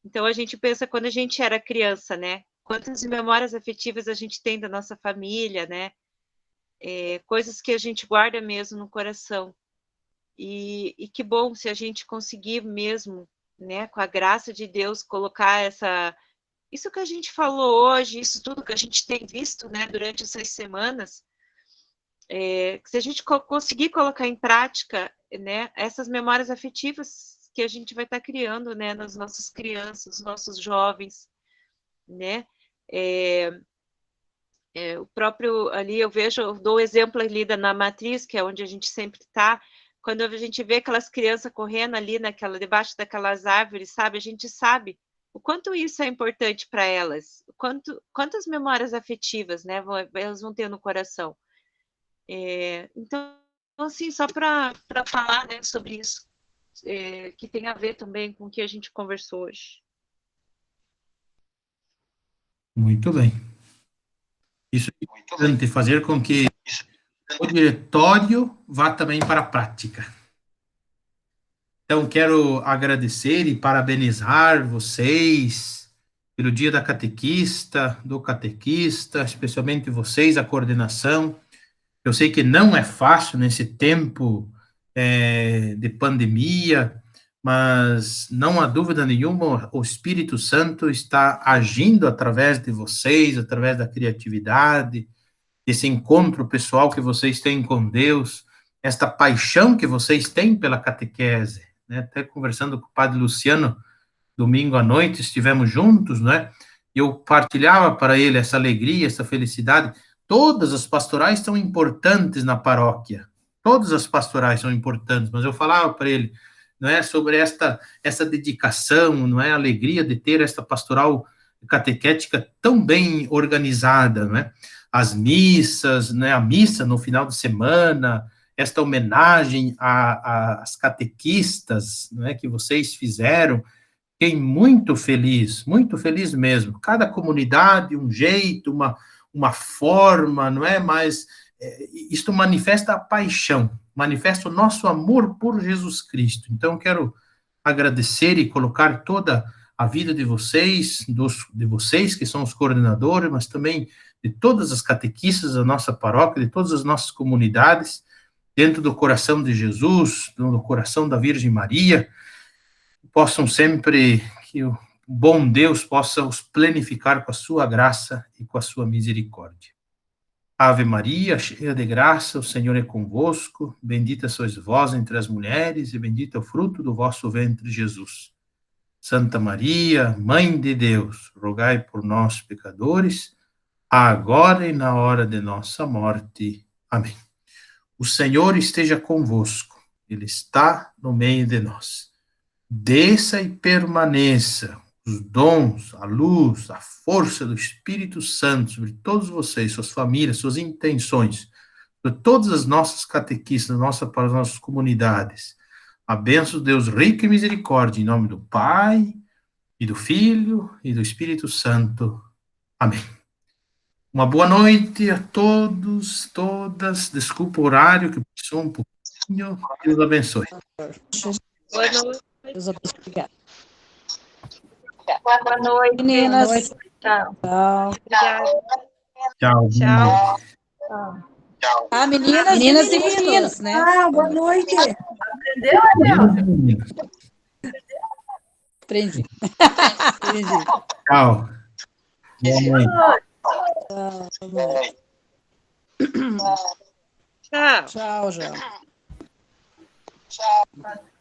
C: Então, a gente pensa, quando a gente era criança, né? Quantas memórias afetivas a gente tem da nossa família, né? Coisas que a gente guarda mesmo no coração. E que bom se a gente conseguir mesmo, né? Com a graça de Deus, colocar isso que a gente falou hoje, isso tudo que a gente tem visto, né? Durante essas semanas, se a gente conseguir colocar em prática, né, essas memórias afetivas que a gente vai estar criando, né, nas nossas crianças, nossos jovens, né, o próprio ali, eu dou o exemplo ali na matriz, que é onde a gente sempre está, quando a gente vê aquelas crianças correndo ali debaixo daquelas árvores, sabe, a gente sabe o quanto isso é importante para elas, quantas memórias afetivas, né, elas vão ter no coração. Então, assim, só para falar, né, sobre isso, que tem a ver também com o que a gente conversou hoje.
A: Muito bem. Isso é importante, fazer com que o diretório vá também para a prática. Então, quero agradecer e parabenizar vocês pelo Dia da Catequista, do catequista, especialmente vocês, a coordenação. Eu sei que não é fácil nesse tempo de pandemia, mas não há dúvida nenhuma, o Espírito Santo está agindo através de vocês, através da criatividade, esse encontro pessoal que vocês têm com Deus, esta paixão que vocês têm pela catequese, né? Até conversando com o Padre Luciano, domingo à noite, estivemos juntos, né? Eu partilhava para ele essa alegria, essa felicidade. Todas as pastorais são importantes na paróquia, todas as pastorais são importantes, mas eu falava para ele, não é, sobre essa dedicação, não é, a alegria de ter esta pastoral catequética tão bem organizada, não é? As missas, né, a missa no final de semana, esta homenagem às catequistas, não é, que vocês fizeram. Fiquei muito feliz mesmo. Cada comunidade, um jeito, uma forma, não é? Mas isto manifesta a paixão, manifesta o nosso amor por Jesus Cristo. Então, quero agradecer e colocar toda a vida de vocês, de vocês que são os coordenadores, mas também de todas as catequistas da nossa paróquia, de todas as nossas comunidades, dentro do coração de Jesus, no coração da Virgem Maria, possam sempre, que o bom Deus possa os plenificar com a sua graça e com a sua misericórdia. Ave Maria, cheia de graça, o Senhor é convosco, bendita sois vós entre as mulheres, e bendito é o fruto do vosso ventre, Jesus. Santa Maria, Mãe de Deus, rogai por nós, pecadores, agora e na hora de nossa morte. Amém. O Senhor esteja convosco, Ele está no meio de nós. Desça e permaneça os dons, a luz, a força do Espírito Santo sobre todos vocês, suas famílias, suas intenções, sobre todas as nossas catequistas, para as nossas comunidades. A bênção de Deus rico e misericórdia, em nome do Pai, e do Filho, e do Espírito Santo. Amém. Uma boa noite a todos, todas. Desculpa o horário, que passou um pouquinho. Deus abençoe.
C: Boa noite.
B: Deus abençoe. Obrigada.
F: Boa noite.
B: Meninas.
F: Tchau.
B: Tchau.
C: Obrigada.
A: Tchau.
C: Tchau.
F: Tchau.
B: Meninas e meninos, né?
D: Ah, boa noite. Aprendeu, Adel?
B: Aprendi.
A: Tchau. Boa noite.
C: Tchau.
B: Tchau, João.